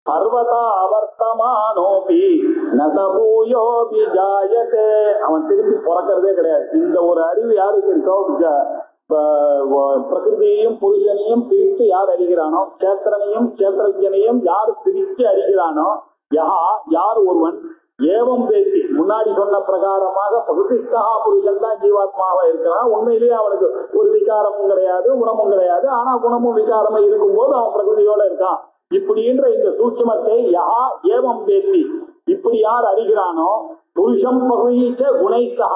சர்வதா வர்த்தமானோபி நசபூயோ விஜாயதே. அவன் திரும்பி பிறக்கிறதே கிடையாது. இந்த ஒரு அறிவு யாருக்கு இருக்கோ, பிரகிருதியையும் புருஷனையும் பிரித்து யார் அறிகிறானோ, சேத்திரனையும் சேத்திரஜனையும் யார் பிரித்து அறிகிறானோ, யார் ஒருவன் ஏவம் பேசி முன்னாடி சொன்ன பிரகாரமாக பிரகிருதிஸ்தா புருஷன் தான் ஜீவாத்மாவா இருக்கிறான். உண்மையிலேயே அவனுக்கு ஒரு விகாரமும் கிடையாது, குணமும் கிடையாது. ஆனா குணமும் விகாரமும் இருக்கும்போது அவன் பிரகிருதியோட இருக்கான். இப்படின்ற இந்த சூட்சுமத்தை ஏவம் பேசி இப்படி யார் அறிகிறானோ, புருஷம் பகுதிச்ச குணைஸ்தா,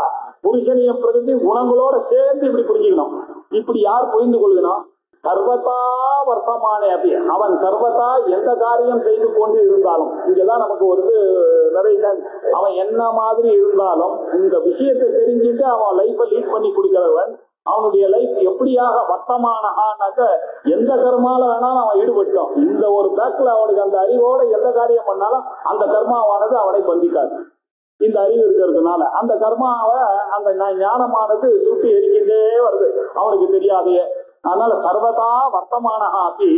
புருஷனையும் பிரகிருதி குணங்களோட சேர்ந்து இப்படி புரிஞ்சுக்கணும். இப்படி யார் புரிந்து கொள்கணும், சர்வதா வர்த்தமான அப்படி அவன் சர்வதா எந்த காரியம் செய்து கொண்டு இருந்தாலும், இங்கதான் நமக்கு நிறைய அவன் என்ன மாதிரி இருந்தாலும் இந்த விஷயத்தை தெரிஞ்சுட்டு அவன் லைஃபை லீட் பண்ணி கொடுக்கிறவன். அவனுடைய லைஃப் எப்படியாக வர்த்தமானஹானாக்க எந்த கர்மால வேணாலும் அவன் ஈடுபட்டான். இந்த ஒரு பேக்ல அவனுக்கு அந்த அறிவோட எந்த காரியம் பண்ணாலும் அந்த கர்மாவானது அவனை பந்திக்காது. இந்த அறிவு இருக்கிறதுனால அந்த கர்மாவை அந்த ஞானமானது சுட்டி எரிக்கின்றே வருது, அவனுக்கு தெரியாதையே. அதனால சர்வதா வர்த்தமானஹா அப்படி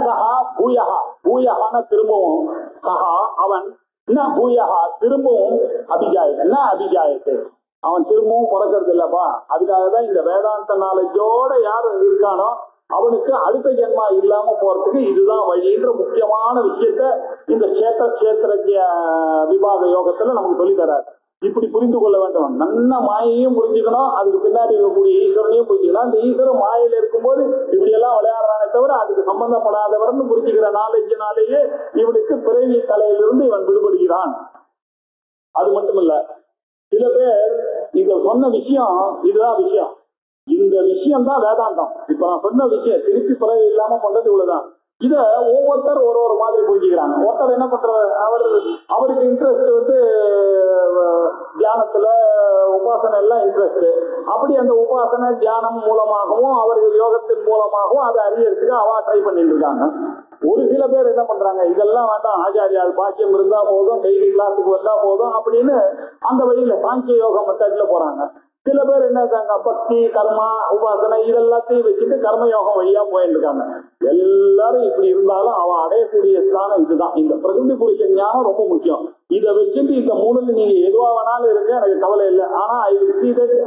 சஹா பூயஹா, பூயஹான திரும்பவும், சஹா அவன் பூயஹா திரும்பவும் அபிஜாயத்தை அவன் திரும்பவும் பிறக்கிறது இல்லப்பா. அதுக்காக தான் இந்த வேதாந்த நாலேஜோட யாரு இருக்கானோ அவனுக்கு அடுத்த ஜென்மா இல்லாம போறதுக்கு இதுதான் வழின்ற முக்கியமான விஷயத்த இந்த சேத்திரஜ விபாக யோகத்துல நமக்கு சொல்லி தராரு. இப்படி புரிந்து கொள்ள வேண்டும். நல்ல மாயையும் புரிஞ்சுக்கணும், அதுக்கு பின்னாடி இருக்கக்கூடிய ஈஸ்வரனையும் புரிஞ்சுக்கணும். அந்த ஈஸ்வரன் மாயையில இருக்கும்போது இப்படி எல்லாம் விளையாடுறானே தவிர அதுக்கு சம்பந்தப்படாதவர்னு புரிஞ்சுக்கிற நாலேஜினாலேயே இவனுக்கு பிறவி தலையிலிருந்து இவன் விடுபடுகிறான். அது மட்டும் இல்ல, சில பேர் இத சொன்ன விஷயம் இதுதான் விஷயம், இந்த விஷயம் தான் வேதாந்தம். இப்ப நான் சொன்ன விஷயம் திருப்பி பிறகு இல்லாம பண்றது இவ்வளவுதான். இத ஒவ்வொருத்தர் ஒரு மாதிரி புரிஞ்சுக்கிறாங்க. ஒருத்தர் என்ன பண்றாரு, அவருக்கு இன்ட்ரெஸ்ட் தியானத்துல உபாசனை எல்லாம் இன்ட்ரெஸ்ட். அப்படி அந்த உபாசனை தியானம் மூலமாகவும் அவர்கள் யோகத்தின் மூலமாகவும் அதை அறியறதுக்கு அவ ட்ரை பண்ணிட்டு இருக்காங்க. ஒரு சில பேர் என்ன பண்றாங்க, இதெல்லாம் வேண்டாம், ஆச்சாரியால் பாக்கியம் இருந்தா போதும், டெய்லி கிளாஸுக்கு வந்தா போதும் அப்படின்னு அந்த வழியில சாங்கிய யோக மெத்தட்ல போறாங்க. சில பேர் என்ன இருக்காங்க, பக்தி கர்மா உபாசனை இதெல்லாத்தையும் வச்சுட்டு கர்மயோகம் வழியா போயிட்டு இருக்காங்க. எல்லாரும் இப்படி இருந்தாலும் அவன் அடையக்கூடிய ஸ்தானம் இதுதான். இந்த பிரகிருதி புருஷ ஞானம் ரொம்ப முக்கியம். இதை வச்சுட்டு இந்த மூணுல நீங்க எதுவா வேணாலும் இருங்க, எனக்கு கவலை இல்லை, ஆனா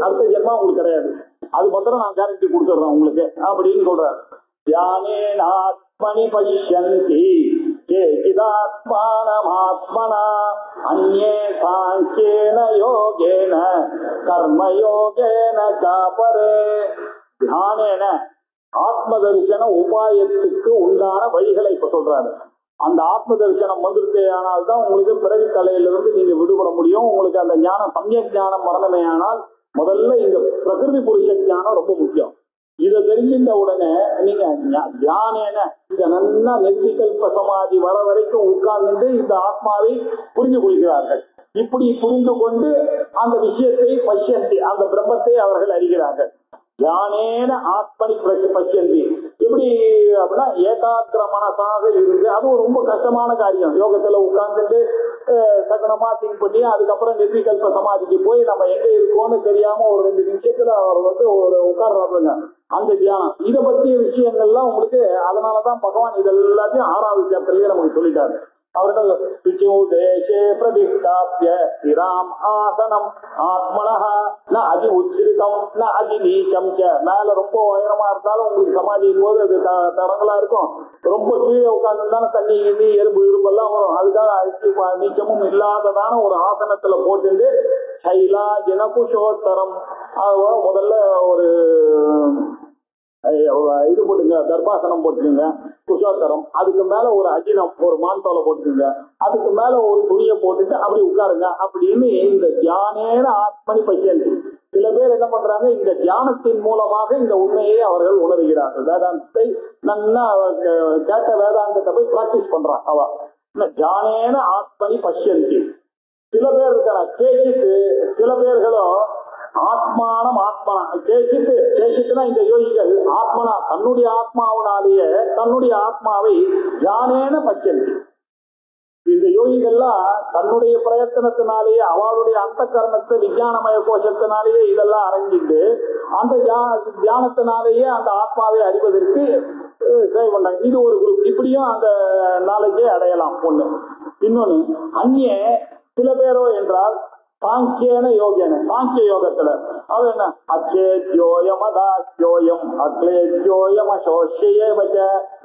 அடுத்த ஜென்மா உங்களுக்கு கிடையாது, அது மாத்திரம் நான் கேரண்டி கொடுத்துடுறேன் உங்களுக்கு அப்படின்னு சொல்றாரு. தியானேனாத்மனி பஷ்யந்தி கேசிதாத்மானமாத்மனா அன்யே சாங்கியேன யோகேன கர்மயோகேன சாபரே. தியானேன ஆத்ம தரிசன உபாயத்துக்கு உண்டான வழிகளை இப்ப சொல்றாரு. அந்த ஆத்ம தரிசனம் வந்துருக்கே ஆனால் தான் உங்களுக்கு பிறவி தலையிலிருந்து நீங்க விடுபட முடியும். உங்களுக்கு அந்த ஞானம் சமயக் ஞானம் வரணுமே ஆனால் முதல்ல இந்த பிரகிருதி புருஷ ஞானம் ரொம்ப முக்கியம். இதை தெரிஞ்சின்ற உடனே நீங்க தியானேன இந்த நல்லா நெத்திகல்ப சமாதி வர வரைக்கும் உட்கார்ந்து இந்த ஆத்மாவை புரிந்து கொள்கிறார்கள். இப்படி புரிந்து கொண்டு அந்த விஷயத்தை பஷ்யந்தி, அந்த பிரம்மத்தை அவர்கள் அறிகிறார்கள். தியானேன ஆத்மனி பஷ்யந்தி. எப்படி அப்படின்னா ஏகாகிர மனசாக இருந்து, அது ரொம்ப கஷ்டமான காரியம். யோகத்துல உட்கார்ந்துட்டு சகனமா திங்க் பண்ணி அதுக்கப்புறம் நிர்விகல்ப சமாதிக்கு போய் நம்ம எங்க இருக்கோம்னு தெரியாம ஒரு 2 நிமிஷத்துல அவர் ஒரு உட்கார்றாருங்க அந்த தியானம். இதை பற்றிய விஷயங்கள்லாம் உங்களுக்கு அதனாலதான் பகவான் இதெல்லாத்தையும் 6வது சாப்டர்லயே நமக்கு சொல்லிட்டாரு. அவர்கள் தேசே பிரதிஷ்டாப்ய ஸ்திராம் ஆசனம் ஆத்மனஹ ந அதி உச்சிரிதம் ந அதி நீச்சம். மேல ரொம்ப உயரமா இருந்தாலும் உங்களுக்கு சமாதிக்கும் போது அது தடங்களா இருக்கும். ரொம்ப கீழே உட்கார்ந்துருந்தாலும் தண்ணி எறும்பு இரும்பெல்லாம் வரும். அதுக்காக நீச்சமும் இல்லாததான ஒரு ஆசனத்துல போட்டு சைலா ஜனகுஷோத்தரம் முதல்ல ஒரு இது போட்டுங்க, தர்பாசனம் போட்டுக்குங்க, குஷோத்தரம். அதுக்கு மேல ஒரு அஜினம் ஒரு மான்தோலை போட்டுக்குங்க, அதுக்கு மேல ஒரு துணியை போட்டுட்டு அப்படி உட்காருங்க அப்படின்னு இந்த தியானேன ஆத்மனி பஷ்யந்தி. சில பேர் என்ன பண்றாங்க, இந்த தியானத்தின் மூலமாக இந்த உண்மையை அவர்கள் உணர்கிறார்கள். வேதாந்தத்தை நல்லா கேட்ட வேதாந்தத்தை போய் பிராக்டிஸ் பண்றான் அவ. தியானேன ஆத்மனி பஷ்யந்தி. சில பேர் இருக்காங்க கேசிட்டு, சில பேர்களும் ஆத்மானம் ஆத்மனா கேசிட்டுனா இந்த யோகிகள் ஆத்மனா தன்னுடைய ஆத்மாவினாலேயே தன்னுடைய ஆத்மாவை தியானேன பஷ்யந்தி. இந்த யோகிகள்லாம் தன்னுடைய பிரயத்தனத்தினாலேயே அவளுடைய அந்த கரணத்தை விஞ்ஞானமய கோஷத்தினாலேயே இதெல்லாம் அடங்கிட்டு அந்த தியானத்தினாலேயே அந்த ஆத்மாவை அறிவதற்கு ட்ரை பண்றாங்க. இது ஒரு குரூப். இப்படியும் அந்த நாலேஜை அடையலாம். ஒண்ணு. இன்னொன்னு அந்நிய சில பேரோ என்றால் சாங்கியன யோகேன, சாங்கிய யோகத்துல அது என்ன அச்சேத்யோயம் அதாத்யோயம் அக்லேத்யோயம் அசோஷ்யேவச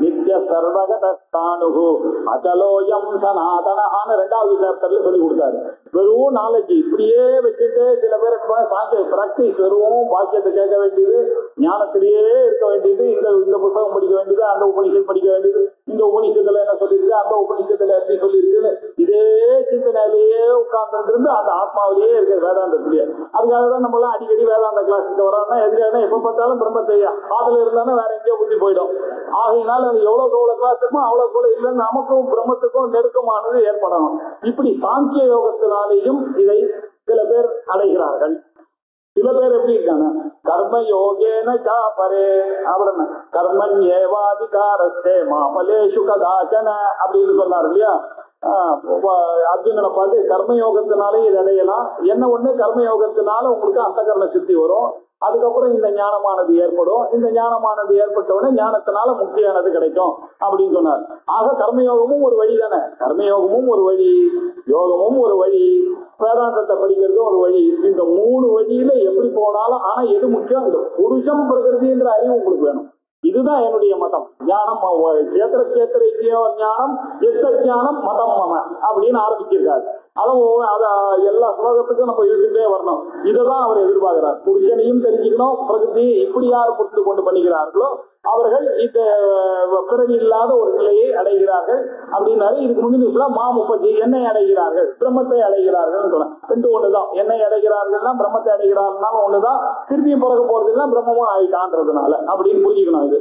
நித்ய சர்வகதானுகு அச்சலோயம் சனாதனஹான்னு 2வது சாப்டர்ல சொல்லி கொடுத்தாரு. வெறும் நாலேஜ் இப்படியே வச்சுட்டு சில பேருக்கு சாங்கிய பிராக்டிஸ், வெறும் பாக்கியத்தை கேட்க வேண்டியது, ஞானத்திலேயே இருக்க வேண்டியது, இந்த புத்தகம் படிக்க வேண்டியது, அந்த உபநிஷத்து படிக்க வேண்டியது, இந்த உபநிஷத்துல என்ன சொல்லியிருக்கு, அந்த உபநிஷத்துல எப்படி சொல்லியிருக்குன்னு இதே சிந்தனையிலேயே உட்கார்ந்து இருந்து அந்த ஆத்மாவிலேயே இருக்கிற வேதாந்தத்திலேயே. அதுக்காக தான் நம்ம எல்லாம் அடிக்கடி வேதாந்த கிளாஸுக்கு வரோம்னா எதுக்காக எப்ப பார்த்தாலும் பிரம்மத்தையா அதுல இருந்தாலும் வேற எங்கேயோ புத்தி போயிடும். ஆகையினால எவ்வளவு கிளாஸ் இருக்குமோ அவ்வளவு இல்லைன்னு நமக்கும் பிரம்மத்துக்கும் நெருக்கமானது ஏற்படணும். இப்படி சாங்கிய யோகத்தினாலேயும் இதை சில பேர் அடைகிறார்கள். சில பேர் எப்படி இருக்காங்க, கர்ம யோகேன சாபரே அவரன கர்மன் ஏவாதிகாரஸ்தே மாமலேஷு கதாச்சன அப்படின்னு சொன்னார் இல்லையா. அர்ஜுனனை பார்த்து கர்மயோகத்தினாலே இது அடையலாம். என்ன ஒண்ணு, கர்மயோகத்தினால உங்களுக்கு அந்தகரண சித்தி வரும், அதுக்கப்புறம் இந்த ஞானமானது ஏற்படும், இந்த ஞானமானது ஏற்பட்ட உடனே ஞானத்தினால முக்தியானது கிடைக்கும் அப்படின்னு சொன்னார். ஆக கர்மயோகமும் ஒரு வழி தானே, கர்மயோகமும் ஒரு வழி, யோகமும் ஒரு வழி, வேதாந்தத்தை படிக்கிறதும் ஒரு வழி. இந்த 3 வழியில எப்படி போனாலும் ஆனா எது முக்கியம், இந்த புருஷம் பிரகிருதின்ற அறிவு உங்களுக்கு வேணும். இதுதான் என்னுடைய மதம். ஞானம் சேத்திரேத்தியோ ஞானம் எத்த ஞானம் மதம் மம அப்படின்னு ஆரம்பிச்சிருக்காரு. அத எல்லா ஸ்லோகத்துக்கும் நம்ம எழுதிட்டே வரணும். இதைதான் அவர் எதிர்பார்க்கிறார். புருஷனையும் தெரிஞ்சுக்கணும், பிரகிருதியை இப்படி யார் புரிந்து கொண்டு பண்ணுகிறார்களோ அவர்கள் இந்த பிறவி இல்லாத ஒரு நிலையை அடைகிறார்கள் அப்படின்னாரு. இதுக்கு முன்னாடி மாமுப்பதி எண்ணெய் அடைகிறார்கள், பிரம்மத்தை அடைகிறார்கள் சொன்ன ரெண்டு ஒண்ணுதான். எண்ணெய் அடைகிறார்கள்னா பிரம்மத்தை அடைகிறார்கள் ஒண்ணுதான். திருப்பியும் பிறகு போறதுன்னா பிரம்மமும் ஆயிட்டான்றதுனால அப்படின்னு புரிஞ்சுக்கணும். இது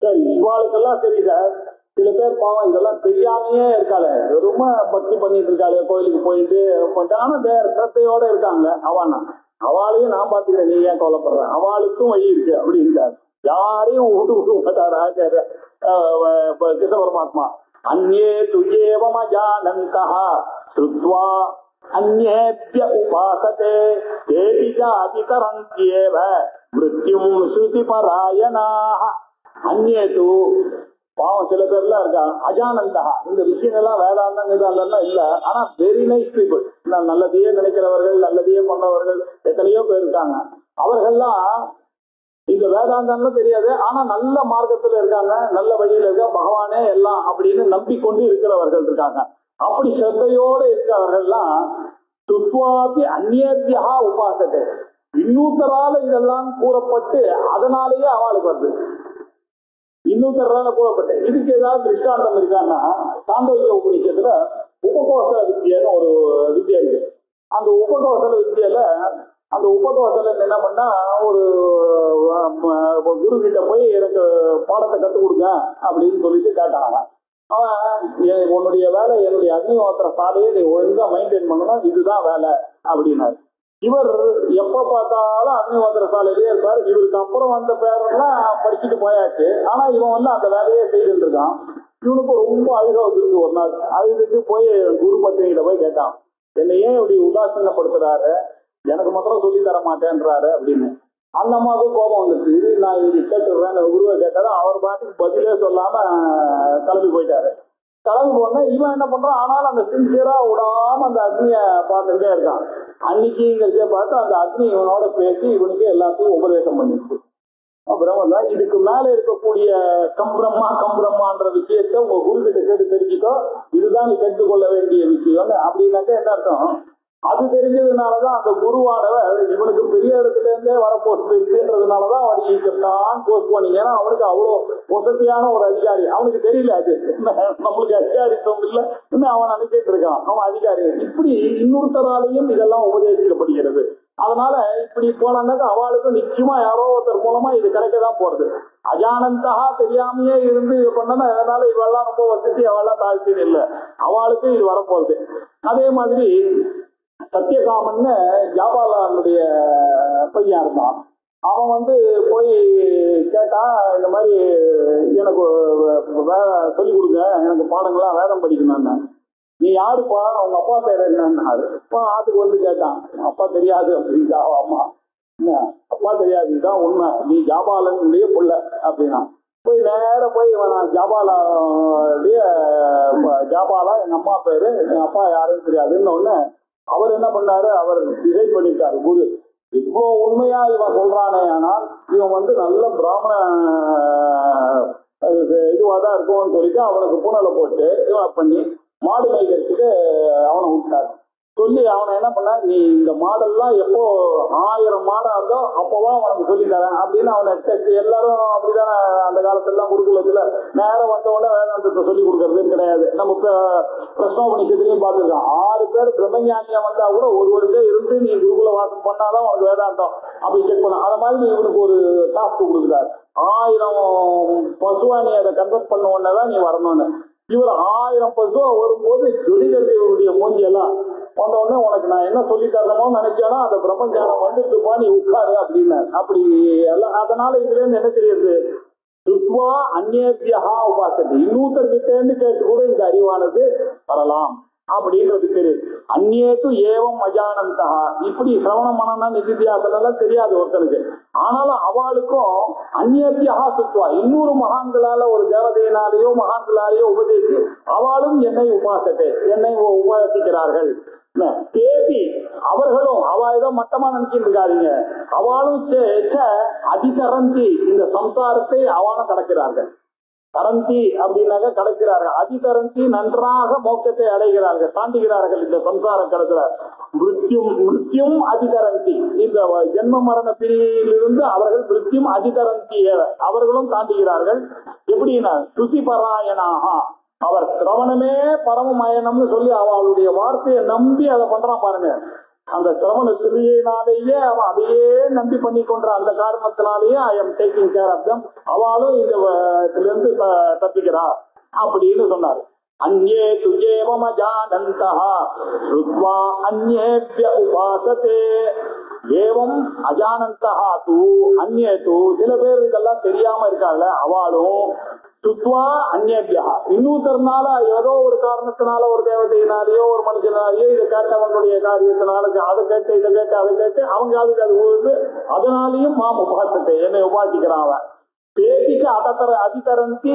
சரி, இவாளுக்கெல்லாம் சரி சார். சில பேர் பாவம் இதெல்லாம் தெரியாமையே இருக்காளே, ரொம்ப பக்தி பண்ணிட்டு இருக்காளே, கோயிலுக்கு போயிட்டு ஆனா சிரத்தையோட இருக்காங்க. அவளையும் நான் பாத்துக்கிறேன், நீ ஏன் கவலைப்படுற, அவளுக்கும் வழி இருக்கு அப்படி இருக்காரு. யாரையும் விட்டு மாட்டார் ஆச்சாரிய கிருஷ்ண பரமாத்மா. அந்நே துயேவமஜானந்தா ஸ்ருத்வா அந்நேப்ய உபாசதே தேவி ஜாதி தரந்த்யேவ மிருத்யும் ஸ்ருதி பராயணாஹ. அந்நேது பாவம் சில பேர்லாம் இருக்கா அஜானந்தா, இந்த விஷயங்கள்லாம் வேதாந்தம் இதெல்லாம் இல்ல, ஆனா வெரி நைஸ் பீப்புள், நல்லதையே நினைக்கிறவர்கள், நல்லதையே பண்றவர்கள் எத்தனையோ பேர் இருக்காங்க. அவர்கள்லாம் இந்த வேதாந்தம்லாம் தெரியாது, ஆனா நல்ல மார்க்கத்துல இருக்காங்க, நல்ல வழியில இருக்க, பகவானே எல்லாம் அப்படின்னு நம்பிக்கொண்டு இருக்கிறவர்கள் இருக்காங்க. அப்படி ஸ்ரத்தையோடு இருக்கிறவர்கள்லாம் துத்வாபி அந்நியத்தியா உபாசத்தை, இன்னூத்தரால இதெல்லாம் கூறப்பட்டு அதனாலேயே அவளுக்கு வருது. இன்னூத்தரால கூறப்பட்ட இதுக்கு ஏதாவது திருஷ்டாந்தம் இருக்கான்னா, சாந்தோக்கிய உபநிஷத்துல உபகோசல வித்தியன்னு ஒரு வித்தியை இருக்கு. அந்த உபகோசல வித்தியில அந்த உபகோசல என்ன பண்ணா, ஒரு குரு கிட்ட போய் எனக்கு பாடத்தை கற்றுக் கொடுங்க அப்படின்னு சொல்லிட்டு கேட்டாங்க. அவன் உன்னுடைய வேலை என்னுடைய அக்னிஹோத்திர சாலையை நீ ஒழுங்கா மெயின்டைன் பண்ணணும், இதுதான் வேலை அப்படின்னாரு. இவர் எப்ப பார்த்தாலும் அக்னிஹோத்திர சாலையிலேயே இருப்பார். இவருக்கு அப்புறம் வந்த பேரெல்லாம் படிச்சுட்டு போயாச்சு, ஆனா இவன் அந்த வேலையே செய்துட்டு இருக்கான். இவனுக்கு ரொம்ப அழுக வந்துருக்கு. ஒரு நாள் அழுதுட்டு போய் குரு பத்தினிகிட்ட போய் கேட்டான், என்னை ஏன் இப்படி உதாசீனப்படுத்துறாரு, எனக்கு மாத்திரம் சொல்லி தர மாட்டேன்றாரு அப்படின்னு. அந்த அம்மாவுக்கு கோபம் வந்துருச்சு. இது நான் இன்னைக்கு கேட்டுடுறேன் குருவை கேட்டாரு. அவர் பாட்டுக்கு பதிலே சொல்லாம கிளம்பி போயிட்டாரு. கிளம்பி போன இவன் என்ன பண்றான், ஆனாலும் அந்த சின்சியரா விடாம அந்த அக்னிய பார்த்துட்டே இருக்கான். அன்னைக்குங்கிறத பார்த்து அந்த அக்னி இவனோட பேசி இவனுக்கு எல்லாத்தையும் உபதேசம் பண்ணிருக்கு. அப்புறம் இதுக்கு மேல இருக்கக்கூடிய கம்பிரம்மான்ற விஷயத்த உங்க குரு கிட்ட கேட்டு தெரிஞ்சுக்கோ, இதுதான் நீ தெரிந்து கொள்ள வேண்டிய விஷயம் அப்படின்னாக்க என்ன அர்த்தம், அது தெரிஞ்சதுனாலதான் அந்த குருவானவர் இவனுக்கு பெரிய இடத்துல இருந்தே வரப்போட்டு இருக்குன்றதுனாலதான் அவர் தான் போஸ்ட் பண்ணீங்க. ஏன்னா அவனுக்கு அவ்வளவு வசதியான ஒரு அதிகாரி, அவனுக்கு தெரியல அது நம்மளுக்கு அதிகாரித்துவம் இல்லை, இன்னும் அவன் நினைச்சிட்டு இருக்கான் அவன் அதிகாரி. இப்படி இன்னொருத்தராலையும் இதெல்லாம் உபதேசிக்கப்படுகிறது. அதனால இப்படி போனாக்க அவளுக்கு நிச்சயமா யாரோ ஒருத்தர் மூலமா இது கிடைக்கதான் போறது. அஜானந்தா தெரியாமையே இருந்து இது பண்ணனா அதனால இவெல்லாம் ரொம்ப வசதி அவெல்லாம் தாழ்த்தின்னு இல்லை, அவளுக்கு இது வரப்போகுது. அதே மாதிரி சத்தியகாமன்னு ஜாபாலனுடைய பையன் இருந்தான். அவன் போய் கேட்டா, இந்த மாதிரி எனக்கு சொல்லிக் கொடுங்க, எனக்கு பாடங்கள்லாம் வேதம் படிக்கணும்னா. நீ யாருப்பா, அவங்க அப்பா பேர் என்னன்னாரு. ஆத்துக்கு கேட்டான், அப்பா தெரியாது அப்படின்னு. அம்மா என்ன அப்பா தெரியாது, இதுதான் உண்மை, நீ ஜாபாலனுடைய புள்ள அப்படின்னா. போய் நேர போய் ஜாபாலா எங்க அம்மா பேரு, எங்க அப்பா யாருன்னு தெரியாதுன்னு ஒண்ணு. அவர் என்ன பண்ணாரு, அவர் டிசைட் பண்ணிட்டாரு குரு, இப்போ உண்மையா இவன் சொல்றானே, ஆனால் இவன் நல்ல பிராமண இதுவாதான் இருக்கும்னு சொல்லிட்டு அவனுக்கு பூனலை போட்டு இவன் பண்ணி மாடு மேய்க்கிறதுக்கு அவனை விட்டாரு. சொல்லி அவனை என்ன பண்ண, நீ இந்த மாடெல்லாம் எப்போ 1000 மாடா இருந்தோ அப்போவா அவனுக்கு சொல்லி தரேன் அப்படின்னு அவனை எல்லாரும் அப்படிதானே அந்த காலத்துல குருகுலத்துல நேரம் வந்தவொடனே வேதாந்தத்தை சொல்லி கொடுக்கறதுன்னு கிடையாது. நம்ம பிரஸ்னோபனிஷத்துலயும் பார்த்துருக்கோம். 6 பேர் பிரம்மஞானியா வந்தா கூட ஒரு வருஷம் இருந்து நீ குருகுல வாசம் பண்ணாதான் உனக்கு வேதாந்தம் அப்படி செக் பண்ண. அது மாதிரி இவனுக்கு ஒரு டாஸ்க் கொடுக்குறாரு. 1000 பசுவா நீ அதை கன்வெர்ட் பண்ண உடனேதான் நீ வரணும்னு. இவர் 1000 பசுவா வரும்போது ஜொலிகிறது இவருடைய மூஞ்சியெல்லாம் வந்த உடனே, உனக்கு நான் என்ன சொல்லி தரணுமோ நினைச்சானா அந்த பிரம்மஞானம் வந்துட்டுப்பா, நீ உட்காரு அப்படின்னாரு. அப்படி எல்லாம். அதனால இதுல இருந்து என்ன தெரியுது, துத்வா அந்நியத்தியா உபாசத்தை, இன்னூத்தர்கிட்ட இருந்து கேட்டு கூட இந்த அறிவானது வரலாம் அப்படின்றது தெரியுது. அந்நேத்து ஏவம் அஜானந்தா, இப்படி சிரவண மனனா நிதித்தியாசனம் எல்லாம் தெரியாது ஒருத்தனுக்கு. ஆனாலும் அவளுக்கும் அந்நியத்தியா சுத்வா, இன்னொரு மகான்களால ஒரு தேவதையினாலேயோ மகான்களாலேயோ உபதேசி அவளும் என்னை உபாசத்தை, என்னை உபாசிக்கிறார்கள் தேதி அவர்களும் அவ ஏதோ மட்டமா நினைச்சிட்டு இருக்காதீங்க, அவளும் அதிதரந்தி இந்த சம்சாரத்தை அவனும் கடக்கிறார்கள். தரந்தி அப்படின்னாக்க கடக்கிறார்கள், அதிதரந்தி நன்றாக மோட்சத்தை அடைகிறார்கள், தாண்டுகிறார்கள் இந்த சம்சார கடத்துல. மிருத்யும் அதிதரந்தி, இந்த ஜென்ம மரண பிரிவிலிருந்து அவர்கள் மிருத்யும் அதிதரந்தி அவர்களும் தாண்டுகிறார்கள். எப்படின்னா சுசி பராயணாக, அவர் சிரவணமே பரமமயனம்னு சொல்லி அவளுடைய வார்த்தையை நம்பி அதை பண்றான் பாருங்க. அந்த சிரவண கிரியையினாலேயே அவன் அதையே நம்பி பண்ணி கொண்ட அந்த காரணத்தினாலேயே I am taking care of them, அவளும் இருந்து தப்பிக்கிறா அப்படின்னு சொன்னாரு. அந்யே துஜேவம் அஜானந்தஹ ருத்வா அந்யேப்ய உபாசதே ஏவம் அஜானந்தஹ தூ அந்யே தூ, சில பேர் இதெல்லாம் தெரியாம இருக்காங்க, அவளும் சுத்வா அந்நேபியா இன்னொருத்தர்னால ஏதோ ஒரு காரணத்தினால ஒரு தேவதையினாலேயோ ஒரு மனுஷனாலேயோ இதை கேட்டவங்களுடைய காரியத்தினால அதை கேட்டு இதை கேட்டு அதை கேட்டு அவங்க அதுக்கு அது ஊருக்கு அதனாலையும் மாம் உபாசத்தை என்னை உபாசிக்கிறான் அவன். பேசிக்கு அதிதரந்தி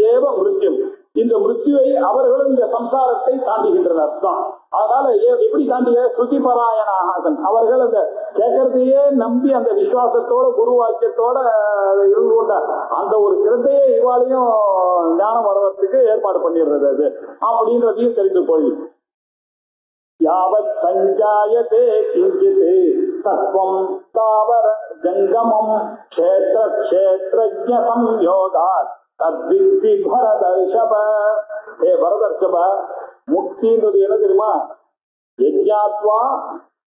ஏவ மிருத்யும், இந்த மிருத்யுவை அவர்களும் இந்த சம்சாரத்தை தாண்டுகின்றனர் தான். அதனால எப்படி தாண்டிய சுதி பராயணாகன், அவர்கள் அந்த கேட்கறதையே நம்பி அந்த விசுவாசத்தோட குரு வாக்கியத்தோட இருந்து கொண்ட அந்த ஒரு சிரத்தையே இவாளையும் ஞானம் வருவதற்கு ஏற்பாடு பண்ணிடுறது அது அப்படின்றதையும் தெரிந்து கொள். யாவத் சஞ்சாயதே கிஞ்சித் தத்வம் தாவர ஜங்கமம் க்ஷேத்ர க்ஷேத்ரஜ்ஞ சம்யோகாத் தத்வித்தி பரதர்ஷப. ஏ பரதர்ஷப, முக்தின்றது என்ன தெரியுமா? யஜ்ஞாத்வா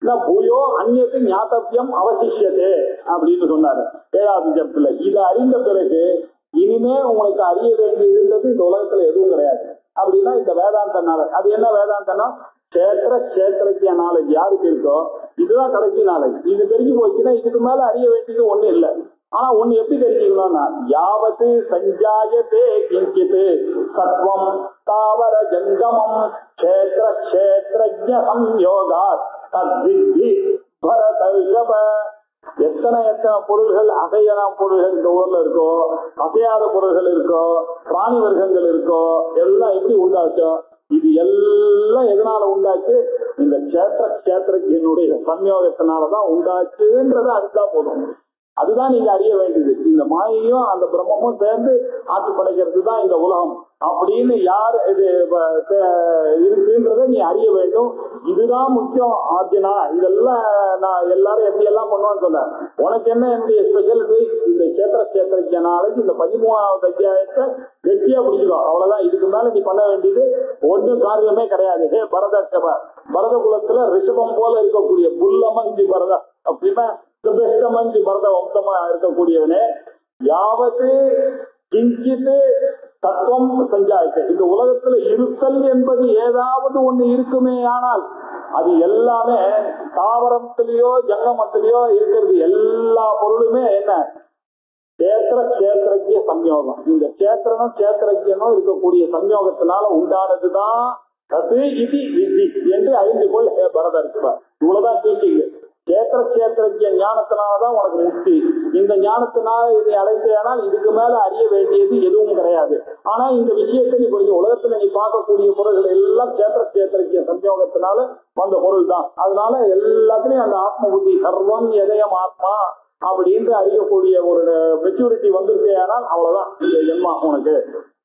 ந பூயோ அந்நியத்து ஞாத்தவியம் அவசிஷ்யதே அப்படின்னு சொன்னாரு 7வது ஜப்துல. இதை அறிந்த பிறகு இனிமே உங்களுக்கு அறிய வேண்டி இருந்தது இந்த உலகத்துல எதுவும் கிடையாது அப்படின்னா இந்த வேதாந்த நாலேஜ். அது என்ன வேதாந்தனா? கஷேத்திர கஷேத்திரக்கிய நாலேஜ் யாருக்கு இருக்கோ இதுதான் கடைசி நாலேஜ். இது தெரிஞ்சு போச்சுன்னா இதுக்கு மேல அறிய வேண்டியது ஒண்ணு இல்லை. ஆனா ஒண்ணு எப்படி தெரிஞ்சுக்கணும்னா, யாவது சஞ்சாயத்தே கிஞ்சித் சத்வம் தாவர ஜங்கமம் க்ஷேத்ர க்ஷேத்ரஜ்ஞ சம்யோகாத் தத்வித்தி பரதர்ஷப. எத்தனை பொருள்கள் அசையலாம் பொருள்கள் இந்த ஊர்ல இருக்கோ, அசையாத பொருள்கள் இருக்கோ, பிராணி வர்க்கங்கள் இருக்கோ, எல்லாம் எப்படி உண்டாச்சோ இது எல்லாம் எதனால உண்டாச்சு? இந்த கஷேத்திர கஷேத்திரஜனுடைய சம்யோகத்தினாலதான் உண்டாச்சுன்றத அறிந்தா போதும். அதுதான் நீங்க அறிய வேண்டியது. இந்த மாயையும் அந்த பிரம்மமும் சேர்ந்து ஆட்சி படைக்கிறது தான் இந்த உலகம் அப்படின்னு யார் இது இருக்குன்றத நீ அறிய வேண்டும். இதுதான் முக்கியம் அர்ஜுனா. இதெல்லாம் நான் எல்லாரும் எப்படி எல்லாம் பண்ணுவான்னு சொல்ல, உனக்கு என்ன என்னுடைய ஸ்பெஷாலிட்டி? இந்த கஷேத்திர கஷேத்திரஜ நாளைக்கு இந்த 13வது அத்தியாயத்தை கெட்டியா பிடிச்சிக்கோ, அவ்வளவுதான். இதுக்கு மேல நீ பண்ண வேண்டியது ஒன்றும் காரியமே கிடையாது. ஹே பரதர்ஷப, பரத குலத்துல ரிஷபம் போல இருக்கக்கூடிய புல்லமஞ்சி பரத அப்படின்னா பெஸ்டமஞ்சி பரத வம்சமா இருக்கக்கூடியவனே, யாவது கிஞ்சித்து தத்துவம் சஞ்சாயத்தை, இந்த உலகத்துல இருத்தல் என்பது ஏதாவது ஒண்ணு இருக்குமே ஆனால் அது எல்லாமே தாவரத்திலேயோ ஜங்கமத்திலேயோ இருக்கிறது. எல்லா பொருளுமே என்ன? கஷேத்திர கஷேத்திரஜ்ய சம்யோகம். இந்த கஷேத்திரனும் கஷேத்திரஜனும் இருக்கக்கூடிய சம்யோகத்தினால உண்டானதுதான் அது இது விதி என்று அறிந்து கொள் ஹே பரதர்ஷப. இவ்வளவுதான் டீச்சிங். கஷேத்திர கஷேத்திரஜ்ய ஞானத்தினாலதான் உனக்கு முக்தி. இந்த ஞானத்தினால இதை அடைந்தேனால் இதுக்கு மேல அறிய வேண்டியது எதுவும் கிடையாது. ஆனா இந்த விஷயத்தை நீ கொஞ்சம் உலகத்துல நீ பார்க்கக்கூடிய பொருள்கள் எல்லாம் கஷேத்திர கஷேத்திரஜ்ய சம்யோகத்தினால வந்த பொருள் தான். அதனால எல்லாத்துலயும் அந்த ஆத்ம புத்தி சர்வம் எதயம் ஆத்மா அப்படின்ற அறியக்கூடிய ஒரு மெச்சூரிட்டி வந்துருக்கே. ஆனால் அவ்வளவுதான் இந்த ஜென்மா உனக்கு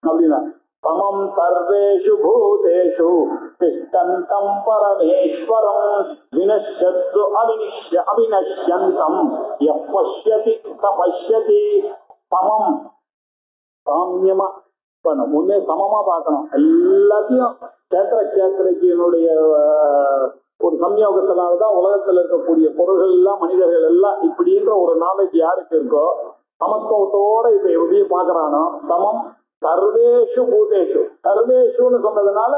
அப்படின்னா. சமம் சர்வேஷு பூதேஷு திஷ்டந்தம் பரமேஸ்வரம் வினஷ்யத்து அவினஷ்யந்தம் யப்பஷ்யதி தபஷ்யதி. சமம் சாமியமா பண்ணணும், முன்னே சமமா பார்க்கணும். எல்லாத்தையும் கஷேத்திர கஷேத்திரஜனுடைய ஒரு சம்யோகத்தினால்தான் உலகத்துல இருக்கக்கூடிய பொருள்கள் எல்லாம் மனிதர்கள் எல்லாம் இப்படின்ற ஒரு நாலேஜ் யாருக்கு இருக்கோ, சமத்துவத்தோட இப்ப எப்படி பாக்குறானோ, சமம் சர்வேஷு பூதேஷு. சர்வேஷுன்னு சொன்னதுனால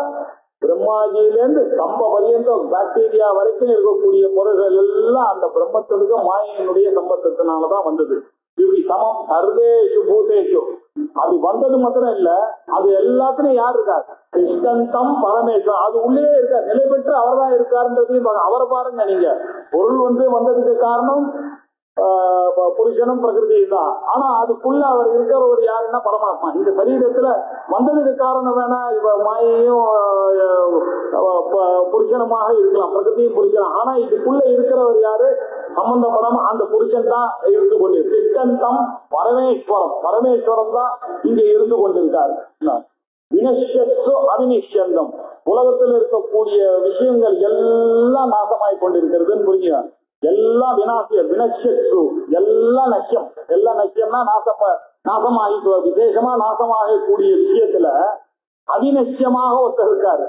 பிரம்மாஜியிலேருந்து ஸ்தம்ப பரியந்தம் பாக்டீரியா வரைக்கும் இருக்கக்கூடிய பொருள்கள் எல்லாம் அந்த பிரம்மத்திற்கு மாயினுடைய சம்பந்தத்தினாலதான் வந்தது. இப்படி சமம் சர்வேஷு பூதேஷு அது வந்தது மாத்திரம் இல்ல, அது எல்லாத்துலயும் யார் இருக்காரு? கிருஷ்ணந்தம் பரமேஸ்வரன். அது உள்ளே இருக்கார், நிலை பெற்று அவர் தான் இருக்காருன்றதையும் அவரை பாருங்க. நீங்க பொருள் வந்ததுக்கு காரணம் புருஷனும் பிரகிருதி தான். ஆனா அதுக்குள்ள அவர் இருக்கிறவர் யாருன்னா பரமாத்மா. இந்த சரீரத்துல வந்ததுக்கு காரணம் வேணா இப்ப மாயையும் புருஷனுமாக இருக்கலாம், பிரகிருதியும் புருஷனும். ஆனா இதுக்குள்ள இருக்கிறவர் யாரு? சம்பந்தப்படாம அந்த புருஷன் தான் இருந்து கொண்டு சித்தந்தம் பரமேஸ்வரம். பரமேஸ்வரம் தான் இங்க இருந்து கொண்டிருக்காரு. வினஷ்யத்து அவினிஷ்யந்தம். உலகத்தில் இருக்கக்கூடிய விஷயங்கள் எல்லாம் நாசமாய் கொண்டிருக்கிறதுன்னு புரிஞ்சுங்க. எல்லாம் வினாசிய வினஷ்யத்து, எல்லாம் நஷ்யம். எல்லாம் நஷ்யம்னா நாசமாகி விசேஷமா நாசமாகக்கூடிய விஷயத்துல அவிநஷ்யமாக ஒருத்தர் இருக்காரு,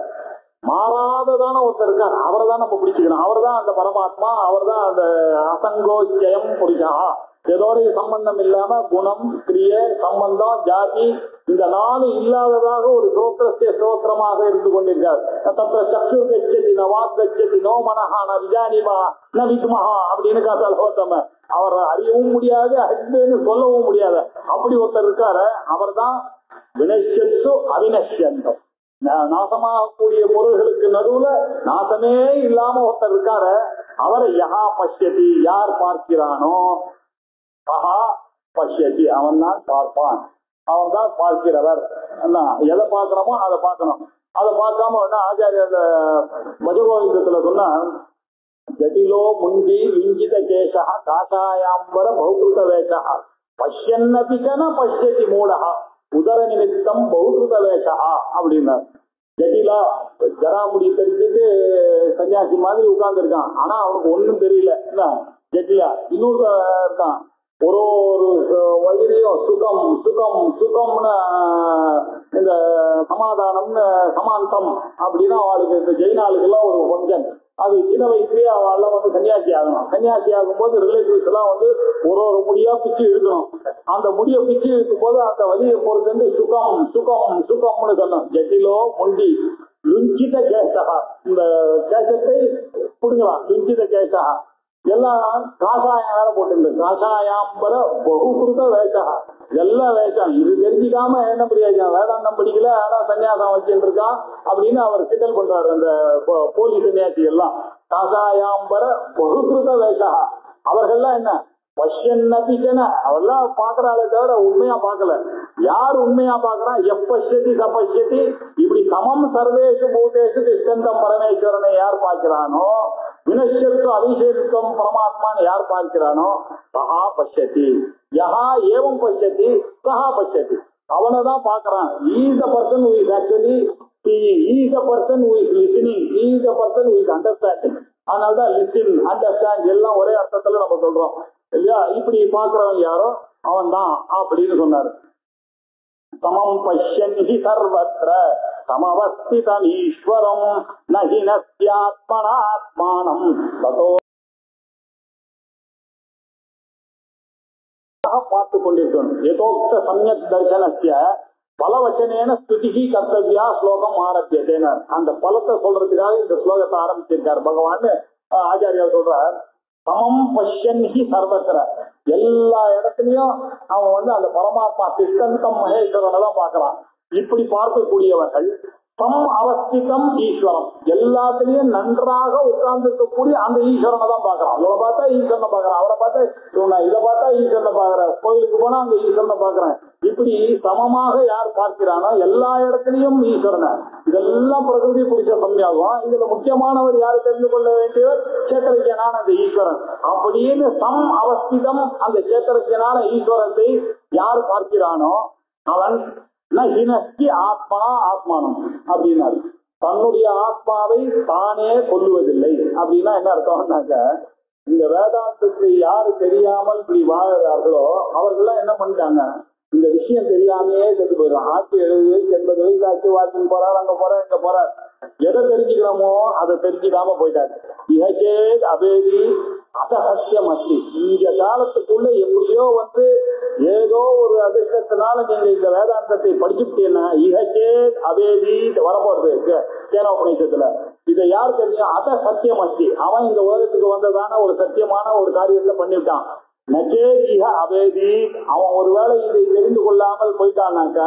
மாறாததான ஒருத்தர் இருக்காரு. அவரை தான் நம்ம பிடிச்சுக்கணும். அவர் தான் அந்த பரமாத்மா. அவர் தான் அந்த அசங்கோச்சயம் புரிஷா. எதோடைய சம்பந்தம் இல்லாம குணம், கிரிய, சம்பந்தம், ஜாதி இந்த நாலு இல்லாததாக ஒரு ஸ்தோத்திரமாக இருந்து கொண்டிருக்கார். தத்திர சக்ஷு கச்சதி ந வாக் கச்சதி நோ மனஹா ந விஜானிமா ந வித்மஹா அப்படின்னு காத்தால் அவர் அறியவும் முடியாது, அறிந்துன்னு சொல்லவும் முடியாது. அப்படி ஒருத்தர் இருக்காரு. அவர் தான் வினஷ்யத்து அவினஷ்யந்தம். நாசமாகக்கூடிய பொருள்களுக்கு நடுவுல நாசமே இல்லாம ஒருத்தர் இருக்காரு. அவரை யஹா பஷ்யதி, யார் பார்க்கிறானோ, சஹா பஷ்யதி, அவன் தான் பார்ப்பான். அவன் தான் பார்க்கிறவர். எதை பார்க்கிறோமோ அதை பார்க்கணும். அதை பார்க்காம ஆச்சாரிய பஜகோவிந்தத்துல சொன்னா, ஜட்டிலோ முண்டி விஞ்சித கேசா காஷாயாம்பர பௌகிருத வேஷா பஷ்யன்னபிச்சன பஷ்யதி மூடஹா உதர நிமித்தம் பௌகிருத வேஷா அப்படின்னார். ஜட்டிலா ஜராமுடி தெரிஞ்சுட்டு சன்னியாசி மாதிரி உட்கார்ந்து இருக்கான். ஆனா அவனுக்கு ஒண்ணும் தெரியல. ஜட்டிலா இன்னொரு இருக்கான். ஒரு வயிறையும் சுகம் சுகம் சுகம்னு இந்த சமாதானம்னு சமாந்தம் அப்படின்னா அவளுக்கு இந்த ஜெயினாளுக்கெல்லாம் ஒரு ஃபங்க்ஷன். அது சின்ன வயசுலயே அவள் சன்னியாசி ஆகணும். சன்னியாசி ஆகும்போது ரிலேட்டிவ்ஸ் எல்லாம் ஒரு முடியா பிச்சு இருக்கணும். அந்த முடிய பிச்சு இருக்கும் போது அந்த வழியை பொறுத்து சுகம் சுகம் சுகம்னு சொன்னோம். ஜட்டிலோ முண்டி லுஞ்சித கேசகா, இந்த கேசத்தை புடுங்கலாம். லுஞ்சித கேசகா எல்லாம் காஷாயம் வேலை போட்டு காஷாயாம்பர பகுகிருத வேஷா, எல்லாம் வேஷம். இது தெரிஞ்சுக்காம என்ன பிரயோஜனம்? வேதாந்தம் படிக்கல, ஆனா சன்னியாசம் வச்சுட்டு இருக்கான் அப்படின்னு அவர் கிண்டல் பண்றாரு அந்த போலி சன்னியாசி எல்லாம். காஷாயாம்பர பகுகிருத வேஷா. அவர்கள்லாம் என்ன பஷ்யன்னபிச்சன, அவெல்லாம் பாக்குறாளே தவிர உண்மையா பார்க்கல. யார் உண்மையா பாக்குறான்? எப்பஷ்யதி சபஷ்யதி, இப்படி சமம் சர்வேஷு பூதேஷு திஷ்டந்தம் பரமேஸ்வரனை யார் பார்க்கிறானோ, வினஷ்யத்து அபிஷேகம் பரமாத்மான்னு யார் பார்க்கிறானோ, சஹா பஷ்யதி. யஹா ஏவம் பஷ்யதி சஹா பஷ்யதி. அவனைதான் பாக்குறான். He is the person who is actually seeing. He is the person who is listening. He is the person who is understanding. அதனாலதான் லிசன், அண்டர்ஸ்டாண்ட் எல்லாம் ஒரே அர்த்தத்துல நம்ம சொல்றோம் இல்லையா? இப்படி பாக்குறவன் யாரோ அவன் தான் அப்படின்னு சொன்னாரு. சமம் பஷ்யன்ஹி சர்வத்ர சமவஸ்திதம் ஈஸ்வரம் நஹி நஸ்யாத்மனாத்மானம் ததோ பார்த்து கொண்டிருக்கணும். ஏதோக்த சம்யக் தர்சனஸ்ய பலவச்சனேன ஸ்துதிஹி கர்த்தவ்யா ஸ்லோகம் ஆரம்பியதேனார். அந்த பலத்தை சொல்றதுக்காக இந்த ஸ்லோகத்தை ஆரம்பிச்சிருக்கார் பகவான். ஆச்சாரியார் சொல்றார், சமம் பஷ்யன்ஹி சர்வத்திர, எல்லா இடத்துலயும் அவன் அந்த பரமாத்மா திஷ்டந்தம் மகேஸ்வரனை தான் பார்க்கலாம். இப்படி பார்க்கக்கூடியவர்கள் தம் அவஸ்திதம் ஈஸ்வரம், எல்லாத்திலையும் நன்றாக உட்கார்ந்து இருக்கக்கூடிய அந்த ஈஸ்வரனை தான் பாக்குறான். இவனை பார்த்தா ஈஸ்வரனை பாக்குறான், அவரை பார்த்தா இதை பார்த்தா ஈஸ்வரனை பாக்குறேன், கோயிலுக்கு போனா அந்த ஈஸ்வரனை பாக்குறேன். இப்படி சமமாக யார் பார்க்கிறானோ எல்லா இடத்துலயும் ஈஸ்வரனை. இதெல்லாம் பிரகிருதி புரிச்ச சம்யாகும். இதுல முக்கியமானவர் யாரு தெரிந்து கொள்ள வேண்டியவர்? சேத்தரிக்கனான அந்த ஈஸ்வரன். அப்படின்னு சம் அவஸ்திதம் அந்த சேத்தரிக்கனான ஈஸ்வரத்தை யார் பார்க்கிறானோ அவன் நஹினஸ்கி ஆத்மனா ஆத்மானம் அப்படின்னாரு. தன்னுடைய ஆத்மாவை தானே கொல்லுவதில்லை. அப்படின்னா என்ன அர்த்தம்னாக்க, இந்த வேதாந்தத்தை யாரு தெரியாமல் இப்படி வாழறார்களோ அவர்கள்லாம் என்ன பண்ணிட்டாங்க, இந்த விஷயம் தெரியாமையே செத்து போயிடும். ஆட்சி 70 வயசு 80 வயசு ஆச்சு, வாக்கிங் போறாரு, அங்க போறாரு, இங்க போறாரு. எதை தெரிஞ்சுக்கிறோமோ அதை தெரிஞ்சுக்காம போயிட்டாரு. இஹச்சே அபேதி அசஹத்தியம் அஸ்தி. இந்த காலத்துக்குள்ள எப்படியோ ஏதோ ஒரு அதிர்ஷ்டத்தினால நீங்க இந்த வேதாந்தத்தை படிச்சுட்டீங்கன்னா இஹச்சே அபேதி வரப்போறது கேனோபனிஷத்துல. இதை யார் தெரியும்? அத சத்தியம் அஸ்தி. அவன் இந்த உலகத்துக்கு வந்ததான ஒரு சத்தியமான ஒரு காரியத்தை பண்ணிவிட்டான். நச்சேதிஹ அபேதி. அவன் ஒருவேளை இதை தெரிந்து கொள்ளாமல் போயிட்டான்னாக்க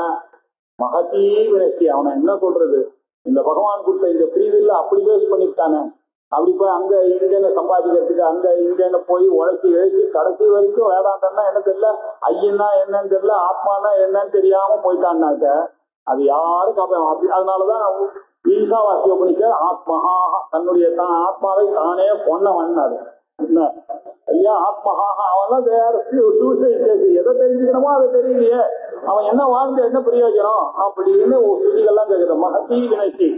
மகதி விரக்தி. அவனை என்ன சொல்றது? இந்த பகவான் கொடுத்த இந்த பிரிவில் அப்படி பேஸ் பண்ணிவிட்டானே, அப்படி போய் அங்க இங்கன்னு சம்பாதிக்கிறதுக்கு அங்க இங்கன்னு போய் உழைச்சி இழைச்சி கடைசி வரைக்கும் வேதாந்தம்னா என்ன தெரியல, ஐயன்னா என்னன்னு தெரியல, ஆத்மானா என்னன்னு தெரியாம போயிட்டான்னாக்க அது யாரும் அப்படி. அதனாலதான் ஈசாவாசிய உபனிஷ ஆத்மஹா, தன்னுடைய ஆத்மாவை தானே கொன்னவன் அது இல்லையா. ஆத்மஹாக அவன் எதை தெரிஞ்சுக்கணுமோ அதை தெரியலையே, அவன் என்ன வாழ்ந்து என்ன பிரயோஜனம் அப்படின்னு சுதிகள்லாம் கேட்குது. மகதி வினசி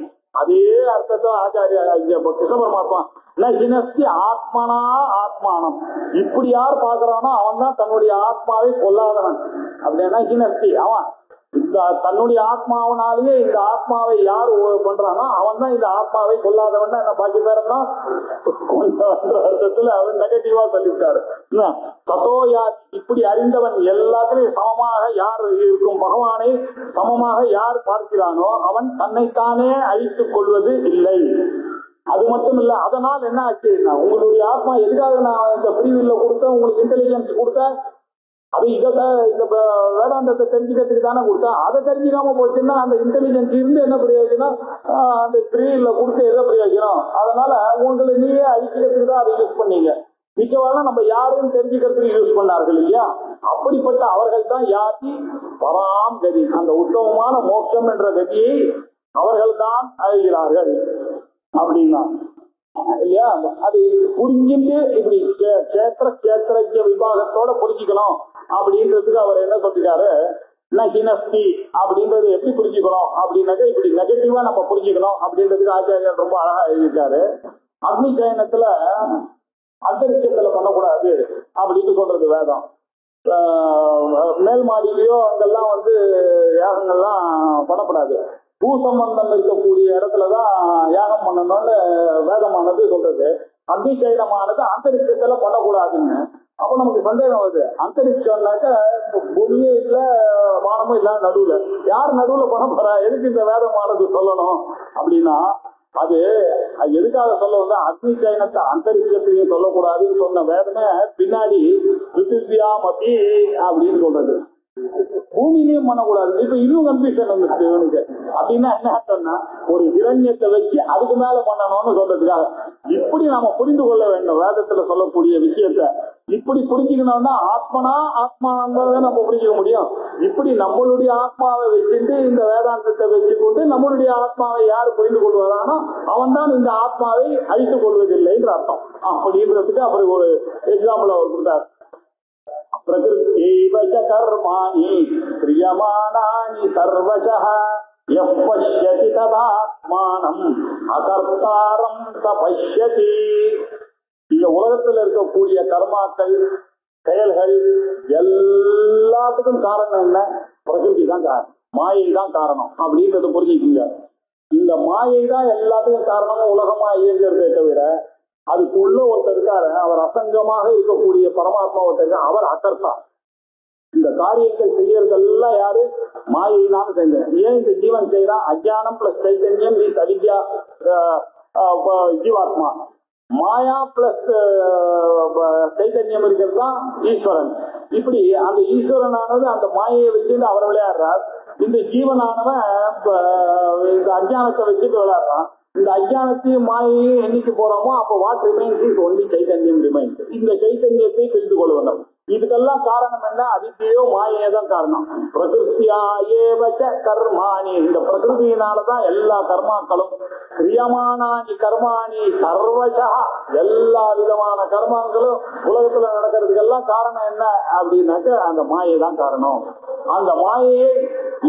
அதே அர்த்தத்தை ஆச்சாரிய கிருஷ்ண பரமாத்மா நசினஸ்தி ஆத்மனா ஆத்மானம், இப்படி யார் பாக்குறானோ அவன் தான் தன்னுடைய ஆத்மாவை கொல்லாதவன். அப்படின்னா ஹினஸ்தி அவன் இந்த தன்னுடைய ஆத்மாவனாலேயே இந்த ஆத்மாவை யார் பண்றானோ அவன் தான் இந்த ஆத்மாவை கொல்லாதவன். என்ன பாக்கி பேரா அர்த்தத்துல அவர் நெகட்டிவா சொல்லிவிட்டாரு. தத்தோயா இப்படி அறிந்தவன் எல்லாத்திலையும் சமமாக யார் இருக்கும், பகவானை சமமாக யார் பார்க்கிறானோ அவன் தன்னைத்தானே அழித்துக் கொள்வது இல்லை. அது மட்டும் இல்ல, அதனால் என்ன ஆச்சுன்னா உங்களுடைய ஆத்மா எதுக்காக நான் இந்த ஃப்ரீவில்ல கொடுத்தேன், உங்களுக்கு இன்டெலிஜென்ஸ் கொடுத்தேன், அது இந்த வேதாந்தத்தை தெரிஞ்சுக்கிறதுக்கு தானே கொடுத்தா. அதை தெரிஞ்சுக்காம போச்சுன்னா அந்த இன்டெலிஜென்ஸ் இருந்து என்ன பிரயோஜனம், அந்த ஃப்ரீல கொடுத்து எதை பிரயோஜனம். அதனால உங்களை நீயே அழிக்கிறதுக்கு தான் அதை யூஸ் பண்ணீங்க. மிச்சவாரம் நம்ம யாரும் தெரிஞ்சுக்கிறதுக்கு யூஸ் பண்ணார்கள் இல்லையா. அப்படிப்பட்ட அவர்கள் தான் யாதி பராம் கதி, அந்த உத்தமமான மோட்சம் என்ற கதியை அவர்கள் தான் அழிகிறார்கள் அப்படின்னா இல்லையா. அது புரிஞ்சுட்டு இப்படி கேத்திர விபாகத்தோட புரிஞ்சுக்கணும் அப்படின்றதுக்கு அவர் என்ன சொல்லிருக்காரு, ஹினஸ்தி அப்படின்றது எப்படி புரிஞ்சுக்கணும் அப்படின்னாக்க இப்படி நெகட்டிவா நம்ம புரிஞ்சுக்கணும் அப்படின்றதுக்கு ஆச்சாரியர் ரொம்ப அழகா எழுதியிருக்காரு. அக்னி சயனத்துல அந்தரிஷத்துல பண்ணக்கூடாது அப்படின்னு சொல்றது வேதம். மேல் மாடியிலயோ அங்கெல்லாம் யாகங்கள்லாம் பண்ணக்கூடாது. பூ சம்பந்தம் இருக்கக்கூடிய இடத்துலதான் யாகம் பண்ணணும்னு வேதமானது சொல்றது. அக்னி சயனமானது அந்தரிஷத்துல பண்ணக்கூடாதுன்னு. அப்ப நமக்கு சந்தேகம் வருது, அந்தரிஷம்னாக்க பூமியே இல்ல வானமும் இல்ல, நடுவுல யார் நடுவுல பண்ண போறா, எதுக்கு இந்த வேதமானது சொல்லணும் அப்படின்னா அது எதுக்காக சொல்ல வந்தா அக்னி சயனத்தை அந்தரிஷத்தையும் சொல்லக்கூடாதுன்னு சொன்ன வேதமே பின்னாடி பிருத்திவியாமதி அப்படின்னு சொல்றது. பூமியிலையும் பண்ணக்கூடாது. இப்ப இன்னும் கன்ஃபியூஷன் வந்துருக்கு இவனுக்கு. அப்படின்னா என்ன அர்த்தம்னா ஒரு இரண்யத்தை வச்சு அதுக்கு மேல பண்ணணும்னு சொல்றதுக்காக இப்படி நாம புரிந்து கொள்ள வேண்டும் வேதத்துல சொல்லக்கூடிய விஷயத்த. இப்படி புரிஞ்சுக்கணும்னா ஆத்மனா ஆத்மானதான் நம்ம புரிஞ்சுக்க முடியும். இப்படி நம்மளுடைய ஆத்மாவை வச்சுட்டு இந்த வேதாந்தத்தை வச்சுக்கொண்டு நம்மளுடைய ஆத்மாவை யார் புரிந்து கொள்வதானோ அவன் தான் இந்த ஆத்மாவை அழித்துக் கொள்வதில்லைன்ற அர்த்தம். அப்படின்றதுக்கு அப்படி ஒரு எக்ஸாம்பிள் அவர் கொடுத்தார். பிரகிருத்யைவ ச கர்மாணி கிரியமானானி சர்வசஹ யஹ் பஷ்யதி ததாத்மானம் அகர்த்தாரம் ச பஷ்யதி. இந்த உலகத்தில் இருக்கக்கூடிய கர்மாக்கள் செயல்கள் எல்லாத்துக்கும் காரணம் என்ன, பிரகிருதி தான் காரணம், மாயை தான் காரணம் அப்படின்றத புரிஞ்சுக்கீங்க. இந்த மாயை தான் எல்லாத்துக்கும் காரணமும் உலகமா இயங்கிறதே தவிர அதுக்குள்ள ஒருத்தர் இருக்காரு, அவர் அசங்கமாக இருக்கக்கூடிய பரமாத்மா ஒருத்தர், அவர் அகர்த்தா. இந்த காரியங்கள் செய்யறதெல்லாம் யாரு, மாயினான்னு செஞ்சேன். ஏன் இந்த ஜீவன் செய்யறான், அஜானம் பிளஸ் சைத்தன்யம் மீன்ஸ் அவித்யா ஜீவாத்மா, மாயா பிளஸ் சைத்தன்யம் இருக்கிறது தான் ஈஸ்வரன். இப்படி அந்த ஈஸ்வரனானது அந்த மாயையை வச்சுட்டு அவர் விளையாடுறார். இந்த ஜீவனானவன் இந்த அஜானத்தை வச்சுட்டு விளையாடுறான். இந்த அஜானத்தையும் மாயையும் என்னைக்கு போறோமோ அப்போ வாட் ரிமைன்ஸ் இஸ் ஒன்லி சைத்தன்யம் ரிமைன்ஸ். இந்த சைத்தன்யத்தை தெரிந்து கொள்ள வேண்டும். இதுக்கெல்லாம் காரணம் என்ன, அதித்தியோ மாயே தான் காரணம். பிரகிருத்தியாயேவச கர்மாணி, இந்த பிரகிருதியினாலதான் எல்லா கர்மாக்களும். கிரியமானானி கர்மாணி சர்வசா, எல்லா விதமான கர்மாக்களும் உலகத்துல நடக்கிறதுக்கெல்லாம் காரணம் என்ன அப்படின்னாக்க அந்த மாயை தான் காரணம். அந்த மாயையை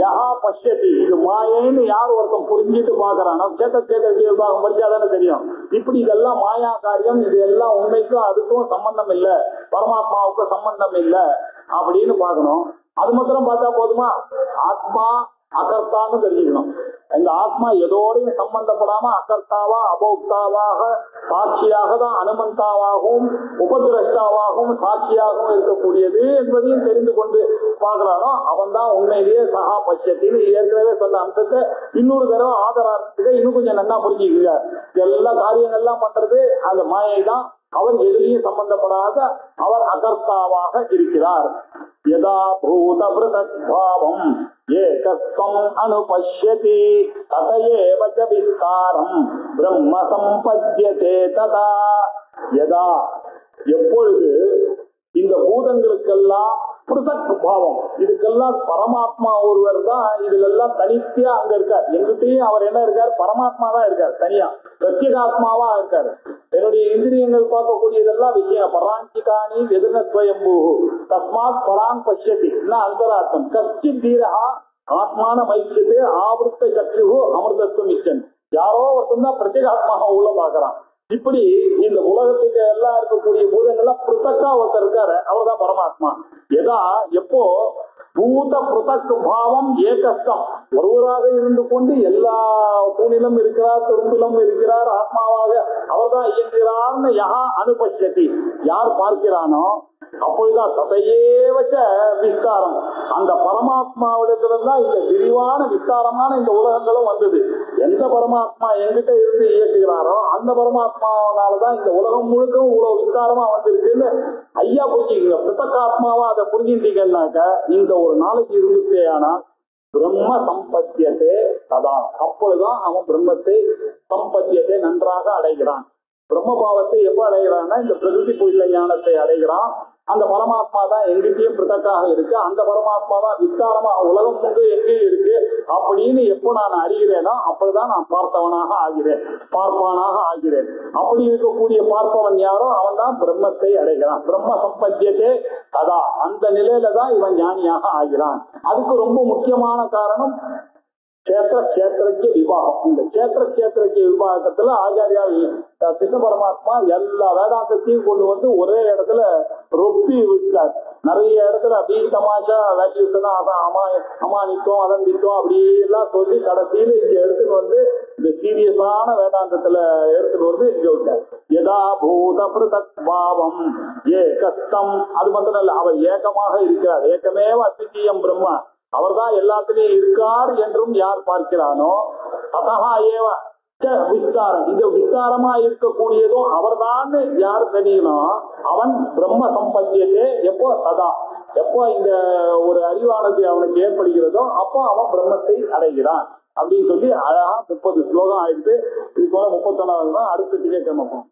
யஹா பஷ்யதி, இது மாயைன்னு யார் ஒருத்தன் புரிஞ்சுட்டு பாக்குறானோ, சேத்த விபாகம் படிச்சாதானே தெரியும். இப்படி இதெல்லாம் மாயா காரியம், இது எல்லாம் உண்மைக்கும் அதுக்கும் சம்பந்தம் இல்லை, பரமாத்மாவுக்கும் சம்பந்தம் இல்லை அப்படின்னு பார்க்கணும். அது மாத்திரம் பார்த்தா போதுமா, ஆத்மா அகர்த்தான்னு தெரிஞ்சுக்கணும். இந்த ஆத்மா எதோடையும் சம்பந்தப்படாம அகர்த்தாவா அபோக்தாவாக சாட்சியாக தான் அனுமந்தாவாகவும் உபதிரஷ்டாவாகவும் சாட்சியாகவும் இருக்கக்கூடியது என்பதையும் தெரிந்து கொண்டு பார்க்கிறானோ அவன் தான் உண்மையிலேயே சகா பட்சத்தின்னு ஏற்கனவே சொன்ன அம்சத்தை இன்னொரு தடவை ஆதரத்துக்கு இன்னும் கொஞ்சம் நல்லா புரிஞ்சுக்குங்க. எல்லா காரியங்கள்லாம் பண்றது அந்த மாயை தான். அவர் எதிலையும் சம்பந்தப்படாத அவர் அகர்த்தாவாக இருக்கிறார். யதா பூத பிரதக் பாவம் ஏகஸ்வம் அனுபஷ்யதி ததயேவ ச விஸ்தாரம் பிரம்ம சம்பத்யதே ததா. யதா எப்பொழுது இந்த பூதங்களுக்கெல்லாம் பிரதக் பாவம், இதுக்கெல்லாம் பரமாத்மா ஒருவர் தான் இதுல எல்லாம் தனித்தியா அங்க இருக்கார். எங்கிட்டையும் அவர் என்ன இருக்கார்? பரமாத்மா தான் இருக்கார், தனியா பிரத்யேகாத்மாவா இருக்காரு. என்னுடைய இந்திரியங்கள் பார்க்கக்கூடியதெல்லாம் விஷயம் பராஞ்சிகாணி எதிர்நஸ்வயம்பூ தஸ்மாத் பராங் பஷ்யதி அந்தரார்த்தம் கஷ்டித் தீரஹா ஆத்மான மைச்சது ஆவருத்த சக்ரு அமிர்தத்துவம் இச்சன். யாரோ ஒருத்தன் தான் பிரத்யேகாத்மாக உள்ள பாக்குறான். இப்படி இந்த உலகத்துக்கு எல்லாம் இருக்கக்கூடிய பூதங்கள்லாம் பிரதக்கா ஒருத்தர் இருக்காரு, அவர் தான் பரமாத்மா. எதா எப்போ பூத பிரதக் பாவம் ஏகஸ்தம், ஒருவராக இருந்து கொண்டு எல்லா தூணிலும் இருக்கிறார், துரும்பிலும் இருக்கிறார், ஆத்மாவாக அவர் தான் இயங்குகிறார்னு யஹா அனுபஷ்யதி, யார் பார்க்கிறானோ அப்பொழுதுதான் ததையேவச்ச விஸ்தாரம், அந்த பரமாத்மாவிடத்துலதான் இந்த விரிவான விஸ்தாரமான இந்த உலகங்களும் வந்தது. எந்த பரமாத்மா எங்கிட்ட இருந்து இயக்குகிறாரோ அந்த பரமாத்மாவனாலதான் இந்த உலகம் முழுக்கவும் இவ்வளவு விஸ்தாரமா வந்திருக்குன்னு ஐயா புரிஞ்சுக்கீங்க. பிரதக்காத்மாவா அதை புரிஞ்சுட்டீங்கன்னாக்க இந்த ஒரு நாளைக்கு இருந்துட்டே ஆனால் பிரம்ம சம்பத்தியத்தை ததா, அப்பொழுதுதான் அவன் பிரம்மத்தை சம்பத்தியத்தை நன்றாக அடைகிறான். பிரம்மபாவத்தை எப்ப அடைகிறான்னா இந்த பிரகிருதி புரிந்த ஞானத்தை அடைகிறான். அந்த பரமாத்மா தான் எங்கிட்டையும் பிரதக்காக இருக்கு, அந்த பரமாத்மா தான் விஸ்தாரமா உலகம் முன்பு எங்கேயும் இருக்கு அப்படின்னு எப்போ நான் அறிகிறேனோ அப்பொழுதுதான் நான் பார்த்தவனாக ஆகிறேன், பார்ப்பானாக ஆகிறேன். அப்படி இருக்கக்கூடிய பார்ப்பவன் யாரோ அவன் தான் பிரம்மத்தை அடைகிறான். பிரம்ம சம்பத்தியத்தை அதா, அந்த நிலையில தான் இவன் ஞானியாக ஆகிறான். அதுக்கு ரொம்ப முக்கியமான காரணம் கஷேத்திர விபாகம். இந்த கஷேத்திர விபாகத்துல ஆச்சாரியா கிருஷ்ண பரமாத்மா எல்லா வேதாந்தத்தையும் கொண்டு வந்து ஒரே இடத்துல ரொப்பி விட்டார். நிறைய இடத்துல அப்படி தமாஷா வேல்யூஸ் அமானித்தம் அதந்தித்தம் அப்படி எல்லாம் சொல்லி கடைசியில இங்க எடுத்துட்டு வந்து இந்த சீரியஸான வேதாந்தத்துல எடுத்துட்டு வந்து இங்க விட்டார். யதா பூத பிரதக் பாவம் ஏகஸ்தம், அது மட்டும் இல்ல அவர் ஏகமாக இருக்கிறார். ஏகமேவ அத்விதீயம் பிரம்மா, அவர்தான் எல்லாத்திலையும் இருக்கார் என்றும் யார் பார்க்கிறானோ அதஹா ஏவ விஸ்தாரம், இந்த விஸ்தாரமா இருக்கக்கூடியதும் அவர்தான் யார் தெரியணும் அவன் பிரம்ம சம்பத்தியத்தை எப்போ சதா, எப்போ இந்த ஒரு அறிவானது அவனுக்கு ஏற்படுகிறதோ அப்போ அவன் பிரம்மத்தை அடைகிறான் அப்படின்னு சொல்லி அழகா 30 ஸ்லோகம் ஆயிடுத்து. இது போல 31 அடுத்த திகை கிளம்பும்.